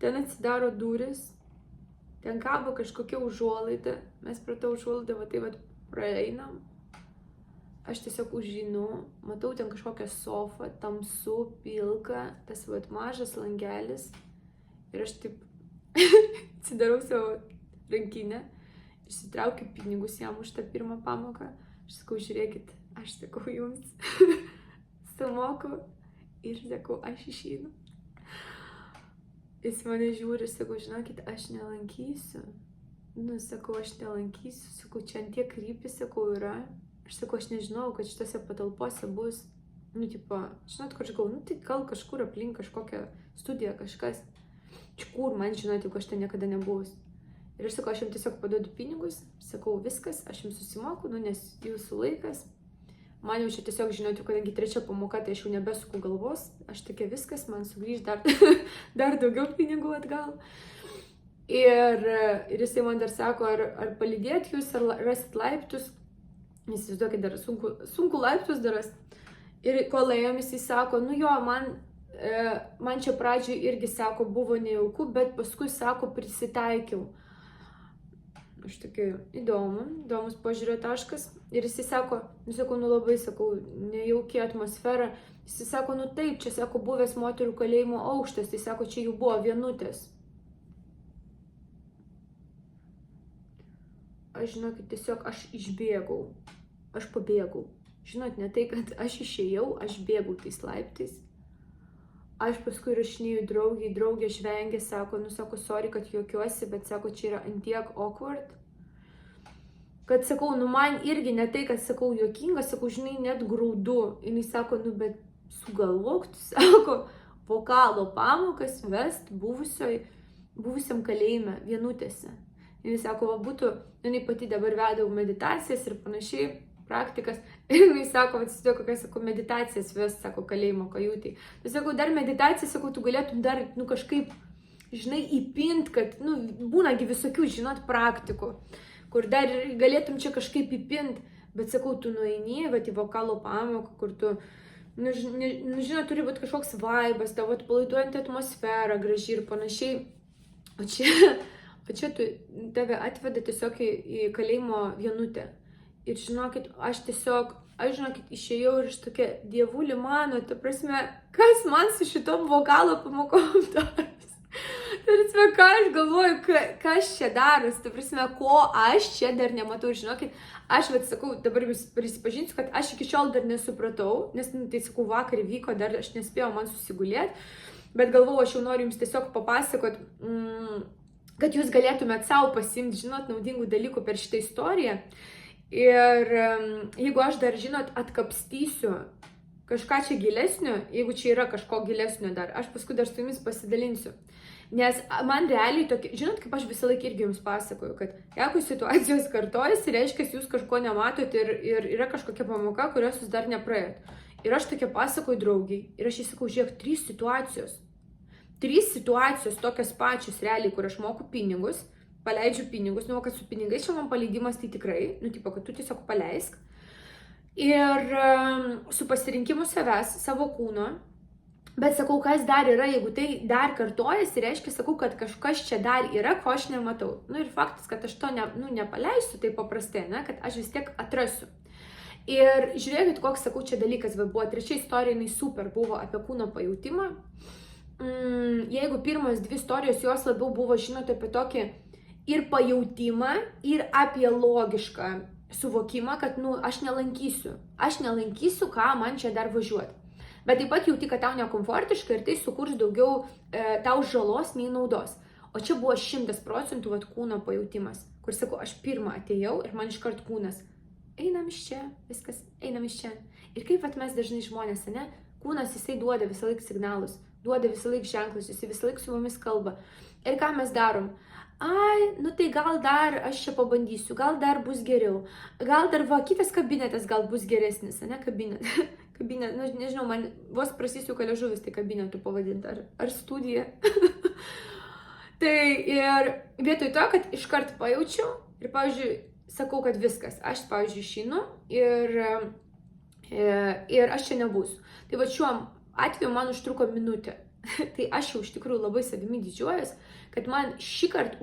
ten atsidaro duris, ten kabo kažkokia užuolaida, mes pro tą užuolaidą, praeinam. Aš tiesiog užeinu, matau ten kažkokią sofą, tamsu, pilka, tas mažas langelis. Ir aš taip atsidarau savo rankinę, išsitraukiu pinigus jam už tą pirmą pamoką. Aš sakau, žiūrėkit, aš sakau jums, sumoku ir sakau, aš išeinu. Jis mane žiūri, sakau, žinokit, aš nelankysiu. Sakau, aš nelankysiu, sakau, čia ant tiek krypi, sakau, yra. Aš sakau, aš nežinau, kad šitose patalpose bus, žinot, kur aš galvoju, tai gal kažkur aplink kažkokią studiją, kažkas. Kur man žinoti, jeigu aš ten niekada nebuvus. Ir aš sakau, aš jums tiesiog paduodu pinigus, sakau, viskas, aš jums susimoku, nes jūsų laikas. Man jau čia tiesiog žinoti, kadangi 3 pamoka, tai aš jau nebesuku galvos. Aš tokia viskas, man sugrįž dar daugiau pinigų atgal. Ir jisai man dar sako, ar palydėt jūs, ar rasit laiptus. Įsivaizduokit, dar sunku laiptus daras. Ir kol ėjom, jisai sako, man čia pradžioj irgi, sako, buvo nejauku, bet paskui, sako, prisitaikiau. Aš tokia, įdomus požiūrio taškas. Ir jisai sako, labai, sakau, nejauki atmosfera. Jisai sako, taip, čia, sako, buvęs moterų kalėjimo aukštas, tai sako, čia jų buvo vienutės. Aš, žinokit, tiesiog aš išbėgau, aš pabėgau. Žinot, ne tai, kad aš išėjau, aš bėgau tais laiptais. Aš paskui rašinėjau draugė žvengė, sako, sako, sorry, kad juokiuosi, bet sako, čia yra antiek awkward. Kad sakau, man irgi ne tai, kad sakau, juokinga, sakau, žinai, net graudu. Ir jis sako, bet sugalvok, tu sako, vokalo pamokas vest buvusiam kalėjime, vienutėse. Ir jis sako, būtų, jinai pati dabar vedau meditacijas ir panašiai, praktikas. Ir jis sako, atsitiko, kokias, sako, meditacijas ves, sako, kalėjimo kajutai. Tai sako, dar meditacijas, sako, tu galėtum dar, kažkaip, žinai, įpint, kad, būnagi visokių, žinot, praktikų, kur dar galėtum čia kažkaip įpint, bet, sakau, tu nueini, į vokalo pamoką, kur tu, žinot, turi būti kažkoks vaibas, tavo atpalaiduojanti atmosfera, graži ir panašiai. O čia tave atveda tiesiog į kalėjimo vienutę. Ir žinokit, aš išėjau ir aš tokia, dievuli mano, ta prasme, kas man su šitom vokalo pamokom daros? Ta prasme, ką aš galvoju, kas čia daros, ta prasme, ko aš čia dar nematau. Žinokit, aš sakau, dabar vis prisipažinsiu, kad aš iki šiol dar nesupratau, nes, tai sakau, vakar vyko, dar aš nespėjau man susigulėti, bet galvoju, aš jau noriu jums tiesiog papasakot, kad jūs galėtumėt savo pasimti, žinot, naudingų dalykų per šitą istoriją. Ir jeigu aš dar, žinot, atkapstysiu kažką čia gilesnio, jeigu čia yra kažko gilesnio dar, aš paskui dar su jumis pasidalinsiu. Nes man realiai tokia, žinot, kaip aš visą laiką irgi jums pasakoju, kad jeigu situacijos kartojasi, reiškia, jūs kažko nematot ir yra kažkokia pamoka, kurios jūs dar nepraėjot. Ir aš tokia pasakoju draugiai ir aš įsakau, žiūrėk, 3 situacijos. 3 situacijos tokios pačios realiai, kur aš moku pinigus, paleidžiu pinigus, kad su pinigais čia man paleidimas tai tikrai, tipo, kad tu tiesiog paleisk. Ir su pasirinkimu savęs, savo kūno. Bet sakau, kas dar yra, jeigu tai dar kartojasi, reiškia, sakau, kad kažkas čia dar yra, ko aš nematau. Nu ir faktas, kad aš to nepaleisiu taip paprastai, ne, kad aš vis tiek atrasiu. Ir žiūrėkit, koks, sakau, čia dalykas, bet buvo trečia istorija, jinai super buvo apie kūno pajautimą. Jeigu pirmas dvi istorijos, jos labiau buvo, žinote, apie tokį ir pajautimą, ir apie logišką suvokimą, kad, aš nelankysiu, ką man čia dar važiuoti. Bet taip pat jauti, kad tau nekomfortiška ir tai sukurs daugiau tau žalos nei naudos. O čia buvo 100% vat kūno pajautimas, kur sakau, aš pirmą atėjau ir man iškart kūnas, einam iš čia, viskas, einam iš čia. Ir kaip vat mes dažnai žmonės, ne, kūnas jisai duoda visą laiką signalus, duoda visą laiką ženklus, jisai visą laiką su mumis kalba. Ir ką mes darom? Ai, tai gal dar aš čia pabandysiu, gal dar bus geriau, gal dar kitas kabinetas gal bus geresnis, ne, kabinet, nežinau, man vos prasisuka liežuvis tai kabinetu pavadinti, ar studija. Tai ir vietoj to, kad iškart pajaučiu ir, pavyzdžiui, sakau, kad viskas, aš, pavyzdžiui, išeinu ir aš čia nebūsiu. Tai va šiuo atveju man užtruko minutę. Tai aš jau iš tikrųjų labai savimi didžiuojas, kad man šį kartą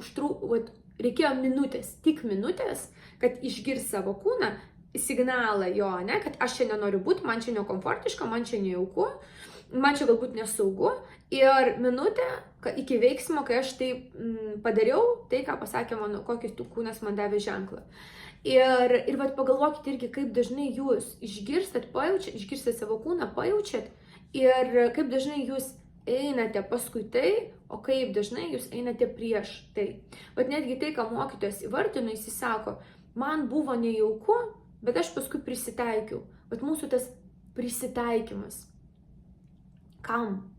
reikėjo minutės, tik minutės, kad išgirs savo kūną, signalą jo, ne, kad aš čia nenoriu būti, man čia nekomfortiška, man čia nejauku, man čia galbūt nesaugu. Ir minutė iki veiksmo, kai aš tai padariau, tai ką pasakė mano, kokį kūnas man davė ženklą. Ir vat pagalvokite irgi, kaip dažnai jūs išgirstat savo kūną, pajaučiat ir kaip dažnai jūs einate paskui tai, o kaip dažnai jūs einate prieš tai. Vat netgi tai, ką mokytojas įvardino, jis sako, man buvo nejauku, bet aš paskui prisitaikiau. Vat mūsų tas prisitaikymas. Kam?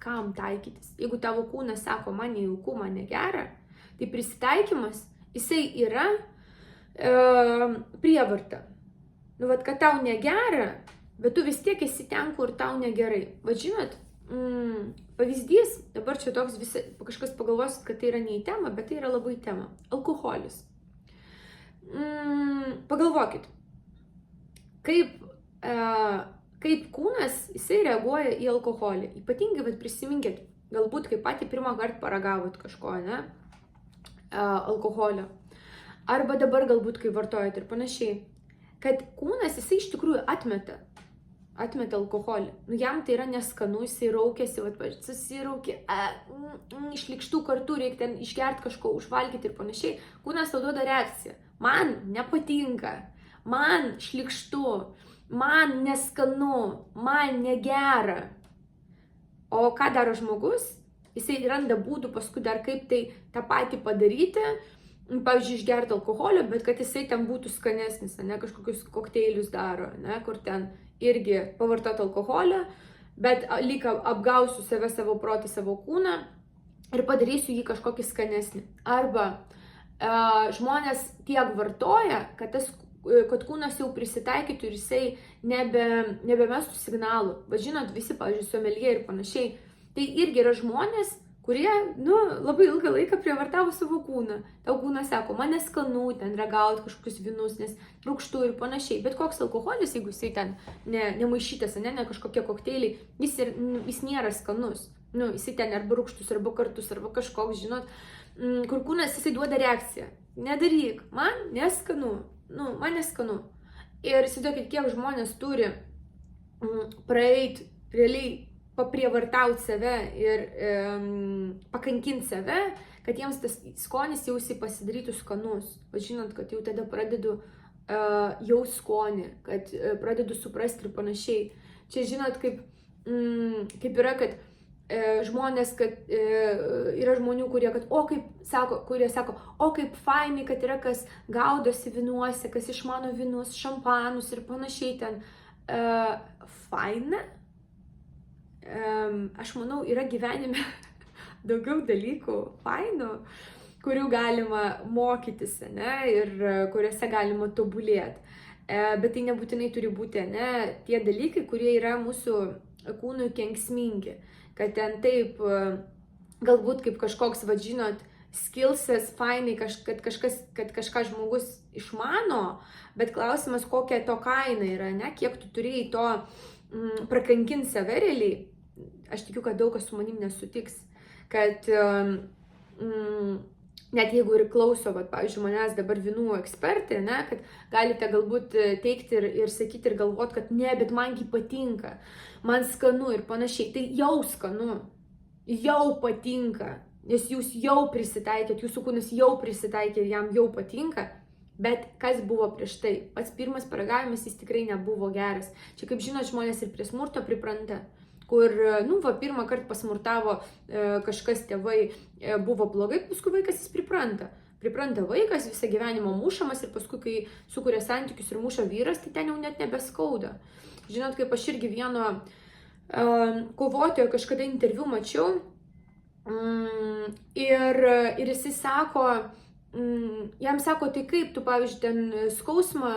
Kam taikytis? Jeigu tavo kūnas sako, man nejauku, man negera, tai prisitaikymas, jisai yra prievarta. Vat, kad tau negera, bet tu vis tiek esi ten, kur tau negerai. Vat žinot, pavyzdys, dabar čia toks kažkas pagalvosit, kad tai yra ne į temą, bet tai yra labai į temą. Alkoholis. Pagalvokit, kaip kūnas, jisai reaguoja į alkoholį. Ypatingai, vat prisiminkit, galbūt kaip patį pirmą kartą paragavot kažko, ne, alkoholio. Arba dabar galbūt, kai vartojat ir panašiai. Kad kūnas, jisai iš tikrųjų atmeta alkoholį. Jam tai yra neskanu, jisai raukiasi, susiraukė, išlikštų kartu, reikia ten išgerti kažko, užvalgyti ir panašiai. Kūnas tau duoda reakciją. Man nepatinka, man šlikštu, man neskanu, man negera. O ką daro žmogus? Jisai randa būdų paskui dar kaip tai tą patį padaryti, pavyzdžiui, išgerti alkoholio, bet kad jisai ten būtų skanesnis, ne, kažkokius kokteilius daro, ne, kur ten irgi pavartot alkoholio, bet lyg apgausiu save, savo protą, savo kūną ir padarysiu jį kažkokį skanesnį. Arba žmonės tiek vartoja, kad kūnas jau prisitaikytų ir jisai nebemestų signalų. Bet žinot, visi, pavyzdžiui, someljė ir panašiai, tai irgi yra žmonės, kurie, labai ilgą laiką prievartavo savo kūną. Tau kūnas sako, man neskanu ten ragauti kažkokius vynus, nes rūgštu ir panašiai. Bet koks alkoholis, jeigu jisai ten nemaišytas, ne kažkokie kokteiliai, jis nėra skanus. Jisai ten arba rūgštus, arba kartus, arba kažkoks, žinot, kur kūnas jisai duoda reakciją. Nedaryk, man neskanu, man neskanu. Ir įsivaizduokit, kiek žmonės turi praeiti realiai paprievartauti save ir pakankinti save, kad jiems tas skonis jau pasidarytų skanus. Žinot, kad jau tada pradedu jau skonį, kad pradedu suprasti ir panašiai. Čia žinot, kaip yra, kad žmonės, kad yra žmonių, kurie sako, o kaip fainai, kad yra kas gaudosi vinuose, kas išmano vinus, šampanus ir panašiai ten. Faina? Aš manau, yra gyvenime daugiau dalykų fainų, kurių galima mokytis, ne, ir kuriuose galima tobulėti. Bet tai nebūtinai turi būti, ne, tie dalykai, kurie yra mūsų kūnui kenksmingi. Kad ten taip, galbūt kaip kažkoks, žinot, skillsas, fainai, kad kažką žmogus išmano, bet klausimas, kokia to kaina yra, ne, kiek tu turėjai to prakankinti save realiai. Aš tikiu, kad daug kas su manim nesutiks, kad net jeigu ir klauso, pavyzdžiui, manęs dabar vynų ekspertai, ne, kad galite galbūt teikti ir sakyti ir galvoti, kad ne, bet mangi patinka, man skanu ir panašiai, tai jau skanu, jau patinka, nes jūs jau prisitaikėt, jūsų kūnas jau prisitaikė, jam jau patinka, bet kas buvo prieš tai? Pats pirmas paragavimas jis tikrai nebuvo geras. Čia, kaip žinot, žmonės ir prie smurto pripranta, kur, pirmą kartą pasmurtavo kažkas, tėvai, buvo blogai, paskui vaikas jis pripranta. Pripranta vaikas, visą gyvenimą mušamas ir paskui, kai sukuria santykius ir muša vyras, tai ten jau net nebeskauda. Žinot, kaip aš irgi vieno kovotojo kažkada interviu mačiau ir jisai sako, jam sako, tai kaip tu, pavyzdžiui, ten skausmą,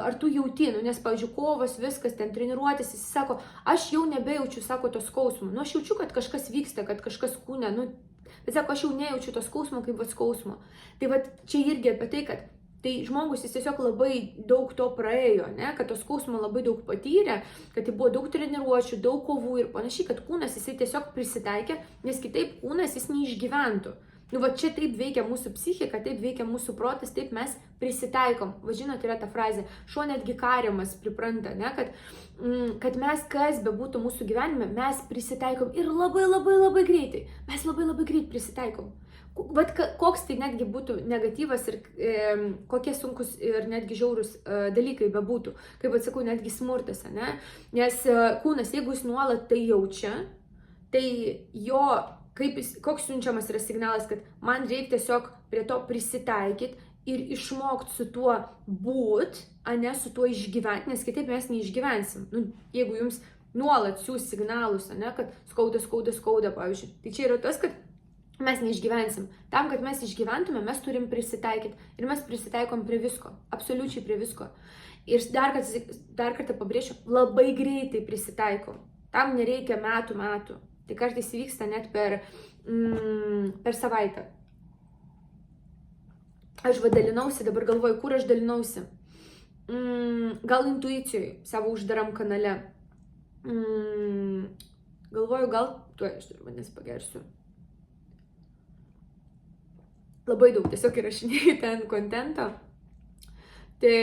ar tu jauti, nes, pavyzdžiui, kovos, viskas, ten treniruotės, jis sako, aš jau nebejaučiu, sako, to skausmo, aš jaučiu, kad kažkas vyksta, kad kažkas kūne, bet sako, aš jau nejaučiu to skausmo kaip skausmo. Tai čia irgi apie tai, kad tai žmogus jis tiesiog labai daug to praėjo, ne, kad to skausmo labai daug patyrė, kad tai buvo daug treniruočių, daug kovų ir panašiai, kad kūnas jisai tiesiog prisitaikė, nes kitaip kūnas jis neišgyventų. Čia taip veikia mūsų psichika, taip veikia mūsų protas, taip mes prisitaikom. Žinot, yra ta frazė, šuo netgi kariamas pripranta, ne, kad mes, kas bebūtų mūsų gyvenime, mes prisitaikom ir labai greitai. Mes labai greit prisitaikom. Koks tai netgi būtų negatyvas ir kokie sunkus ir netgi žiaurus dalykai bebūtų. Kaip atsakau, netgi smurtas, ne? Nes kūnas, jeigu jis nuolat tai jaučia, tai jo koks siunčiamas yra signalas, kad man reikia tiesiog prie to prisitaikyti ir išmokti su tuo būt, ne su tuo išgyventi, nes kitaip mes neišgyvensim. Jeigu jums nuolat siūs signalus, ne, kad skauda, pavyzdžiui, tai čia yra tas, kad mes neišgyvensim. Tam, kad mes išgyventume, mes turim prisitaikyti. Ir mes prisitaikom prie visko, absoliučiai prie visko. Ir dar kartą pabrėšiu, labai greitai prisitaikom. Tam nereikia metų. Tai kartais vyksta net per savaitę. Aš dalinausi, dabar galvoju, kur aš dalinausi. Gal intuicijoj, savo uždaram kanale. Galvoju, gal aš turiu vandens pagersiu. Labai daug tiesiog įrašinėjau ten kontento. Tai,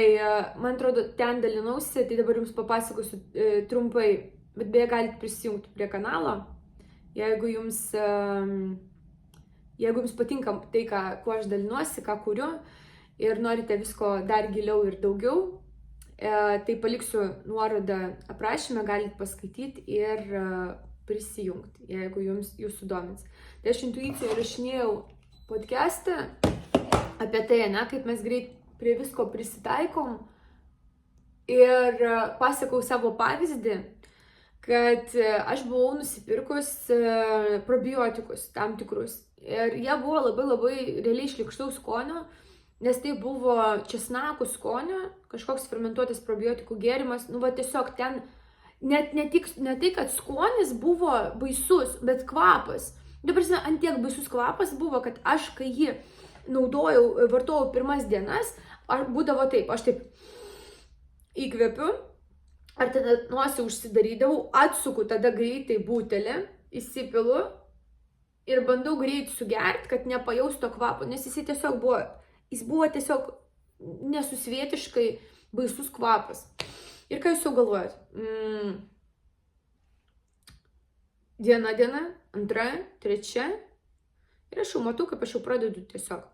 man atrodo, ten dalinausi, tai dabar jums papasakosiu trumpai, bet beje galite prisijungti prie kanalo. Jeigu jums patinka tai, kuo aš dalinuosi, ką kuriu ir norite visko dar giliau ir daugiau, tai paliksiu nuorodą aprašyme, galite paskaityti ir prisijungti, jeigu jūs sudomins. Tai aš intuicijoje rašinėjau podcastą apie tai, kaip mes greit prie visko prisitaikom ir pasakau savo pavyzdį, kad aš buvau nusipirkus probiotikus tam tikrus. Ir jie buvo labai realiai šlykštaus skonio, nes tai buvo česnakų skonio, kažkoks fermentuotas probiotikų gėrimas. Tiesiog ten, ne tai, kad skonis buvo baisus, bet kvapas. Dabar, ant tiek baisus kvapas buvo, kad aš, kai jį vartojau pirmas dienas, būdavo taip, aš taip įkvepiu, ar tada nosį užsidarydavau, atsuku tada greitai butelį, įsipilu ir bandau greit sugerti, kad nepajausto kvapo, nes jis buvo tiesiog nesusvietiškai baisus kvapas. Ir ką jūs jau galvojat? Diena, antra, trečia. Ir aš jau matau, kaip aš jau pradedu tiesiog.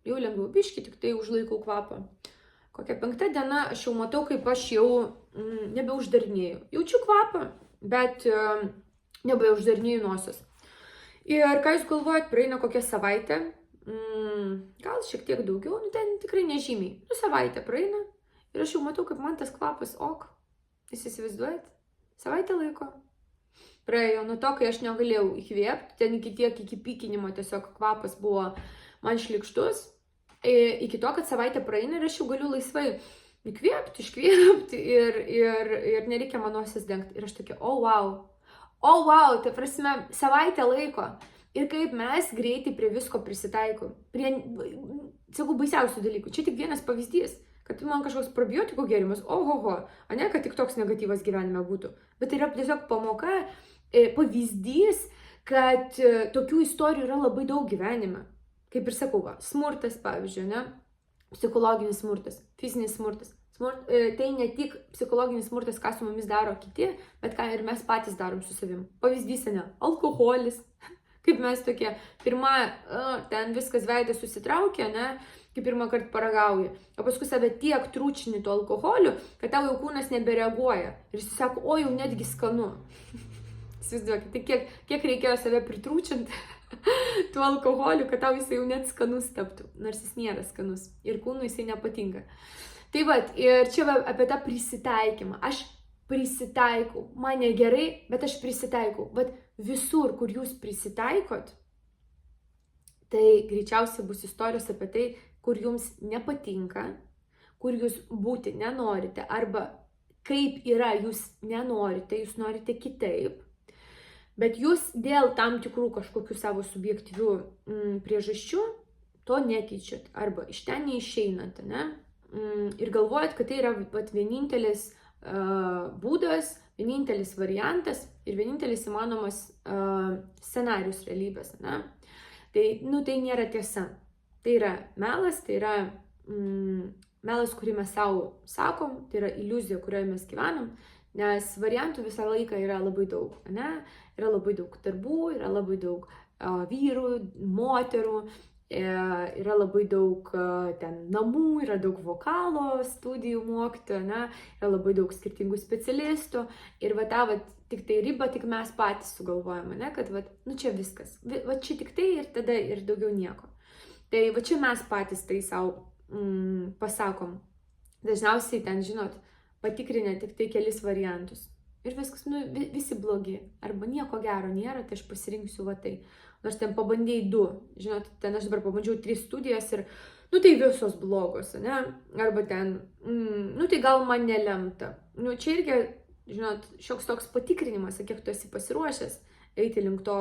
Jau lengviau biškį, tik tai užlaikau kvapą. Kokia 5 diena, aš jau matau, kaip aš jau nebeuždarinėjau. Jaučiu kvapą, bet nebeuždarinėjau nosies. Ir ką jūs galvojat, praeina kokią savaitę, gal šiek tiek daugiau, ten tikrai nežymiai. Savaitę praeina ir aš jau matau, kaip man tas kvapas Jūs įsivaizduojat? Savaitę laiko. Praėjo nuo to, kai aš negalėjau įkvėpti, ten iki pykinimo tiesiog kvapas buvo man šlykštus. Iki to, kad savaitę praeina ir aš jau galiu laisvai įkvėpti, iškvėpti ir nereikia man nosies dengti. Ir aš tokia, wow, tai prasme, savaitę laiko. Ir kaip mes greitai prie visko prisitaikom. Prie, sakau, baisiausių dalykų. Čia tik vienas pavyzdys, kad man kažkoks probiotikų gėrimas, ohoho, ne, kad tik toks negatyvas gyvenime būtų. Bet tai yra tiesiog pamoka, pavyzdys, kad tokių istorijų yra labai daug gyvenime. Kaip ir sakau, smurtas, pavyzdžiui, ne? Psichologinis smurtas, fizinis smurtas. Tai ne tik psichologinis smurtas, ką su mumis daro kiti, bet ką ir mes patys darom su savim. Pavyzdys, ne, alkoholis. Kaip mes tokie, ten viskas veidas susitraukia, ne, kaip pirmą kartą paragauji. O paskui save tiek trūčini tuo alkoholiu, kad tavo jau kūnas nebereaguoja. Ir jis sako, o jau netgi skanu. Įsivaizduokit, tai kiek reikėjo save pritrūčinti tuo alkoholiu, kad tau jisai jau net skanus taptų. Nors jis nėra skanus. Ir kūnui jisai nepatinka. Tai vat, ir čia apie tą prisitaikymą. Aš prisitaikau. Man negerai, bet aš prisitaikau. Bet visur, kur jūs prisitaikot, tai greičiausiai bus istorijos apie tai, kur jums nepatinka, kur jūs būti nenorite, arba kaip yra, jūs nenorite, jūs norite kitaip. Bet jūs dėl tam tikrų kažkokių savo subjektyvių priežasčių to nekeičiat, arba iš ten neišeinate, ne? Ir galvojat, kad tai yra vienintelis būdas, vienintelis variantas ir vienintelis įmanomas scenarius realybės, ne? Tai nėra tiesa. Tai yra melas, tai yra melas, kurį mes savo sakom, tai yra iliuzija, kurioje mes gyvenam, nes variantų visą laiką yra labai daug, ne? Yra labai daug darbų, yra labai daug vyrų, moterų, yra labai daug ten namų, yra daug vokalo studijų mokytojų, ne? Yra labai daug skirtingų specialistų ir tik tai ribą tik mes patys sugalvojame, ne? Kad čia viskas, čia tik tai ir tada ir daugiau nieko. Tai čia mes patys tai savo pasakom. Dažniausiai ten, žinot, patikrinę tik tai kelis variantus. Ir viskas, visi blogi. Arba nieko gero nėra, tai aš pasirinksiu tai. Nors ten pabandėjai 2. Žinot, ten aš dabar pabandžiau 3 studijas ir, tai visos blogos, ne? Arba ten, tai gal man nelemta. Čia irgi, žinot, šioks toks patikrinimas, kiek tu esi pasiruošęs eiti link to,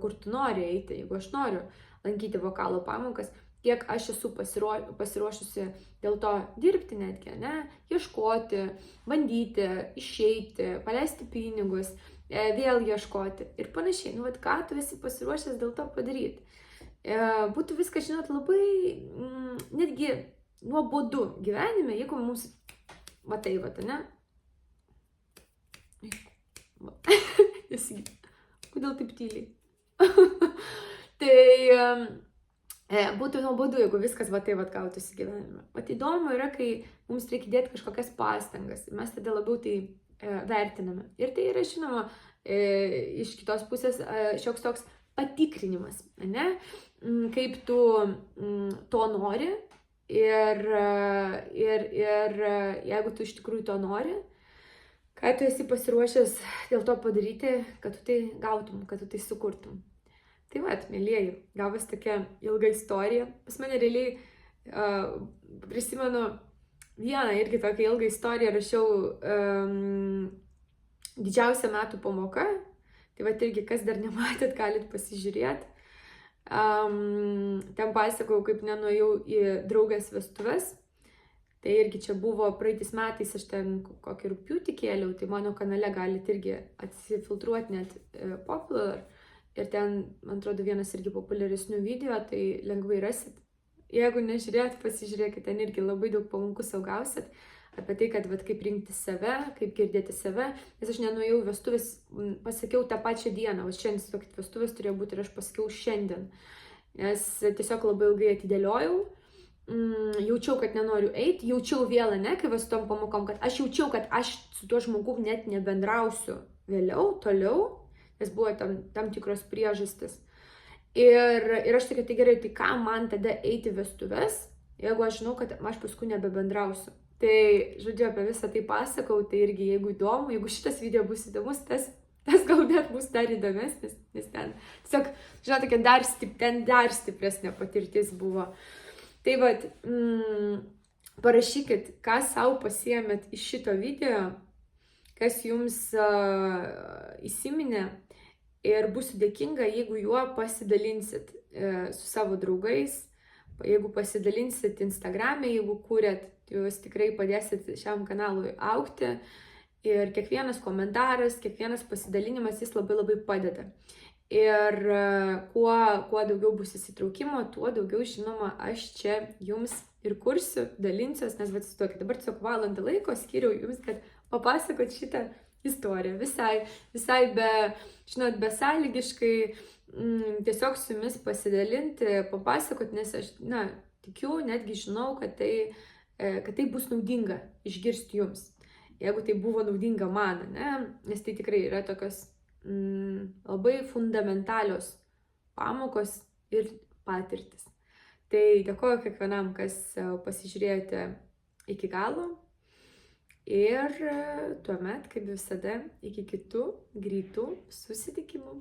kur tu nori eiti, jeigu aš noriu lankyti vokalo pamokas. Kiek aš esu pasiruošusi dėl to dirbti netgi, ne? Ieškoti, bandyti, išeiti, paleisti pinigus, vėl ieškoti ir panašiai. Ką tu esi pasiruošęs dėl to padaryti. Būtų viskas, žinot, labai netgi nuobodu gyvenime, jeigu mums ne? Kodėl taip tyliai? Tai būtų nuobodu, jeigu viskas gautųsi gyvenime. Įdomu yra, kai mums reikia dėti kažkokias pastangas. Mes tada labiau tai vertiname. Ir tai yra, žinoma, iš kitos pusės šioks toks patikrinimas, ne? Kaip tu to nori ir jeigu tu iš tikrųjų to nori, ką tu esi pasiruošęs dėl to padaryti, kad tu tai gautum, kad tu tai sukurtum. Tai mėlieji, gavas tokia ilga istorija. Pas mane realiai prisimenu vieną irgi tokią ilgą istoriją, rašiau didžiausia metų pamoka. Tai irgi, kas dar nematėt, galit pasižiūrėti. Ten pasakojau, kaip nenuėjau į draugės vestuves. Tai irgi čia buvo praeitais metais, aš ten kokį rugpjūtį kėliau, tai mano kanale galit irgi atsifiltruoti net popular. Ir ten, man atrodo, vienas irgi populiaresnių video, tai lengvai rasit. Jeigu nežiūrėt, pasižiūrėkit, ten irgi labai daug pamokų sau gausit apie tai, kad kaip rinkti save, kaip girdėti save. Nes aš nenuėjau vestuvės, pasakiau tą pačią dieną, o šiandien sakyti, vestuvės turėjo būti ir aš pasakiau šiandien. Nes tiesiog labai ilgai atidėliojau, jaučiau, kad nenoriu eiti, jaučiau vėl, ne, kai su tom pamokom, kad aš jaučiau, kad aš su tuo žmogum net nebendrausiu vėliau, toliau. Nes buvo tam tikros priežastis. Ir aš tokia, tai gerai, tai ką man tada eiti vestuves, jeigu aš žinau, kad aš paskui nebebendrausiu. Tai, žodžiu, apie visą tai pasakau, tai irgi, jeigu įdomu, jeigu šitas video bus įdomus, tas gal net bus dar įdomesnis, nes ten, tiesiog, žinot, ten dar stipresnė patirtis buvo. Tai parašykit, ką savo pasiėmėt iš šito video, kas jums įsiminė ir būsiu dėkinga, jeigu juo pasidalinsit su savo draugais, jeigu pasidalinsit Instagram'e, jeigu kūrėt, jūs tikrai padėsit šiam kanalui augti. Ir kiekvienas komentaras, kiekvienas pasidalinimas, jis labai labai padeda. Ir kuo daugiau bus įsitraukimo, tuo daugiau, žinoma, aš čia jums ir kursiu, dalinsiuos, nes atsituokit, dabar tiesiog valandą laiko skiriau jums, kad papasakot šitą istoriją. Visai žinot, besąlygiškai tiesiog su jumis pasidalinti, papasakot, nes aš, tikiu, netgi žinau, kad tai bus naudinga išgirsti jums. Jeigu tai buvo naudinga man, nes tai tikrai yra tokios labai fundamentalios pamokos ir patirtis. Tai dėkoju kiekvienam, kas pasižiūrėjote iki galo ir tuomet, kaip visada, iki kitų greitų susitikimų.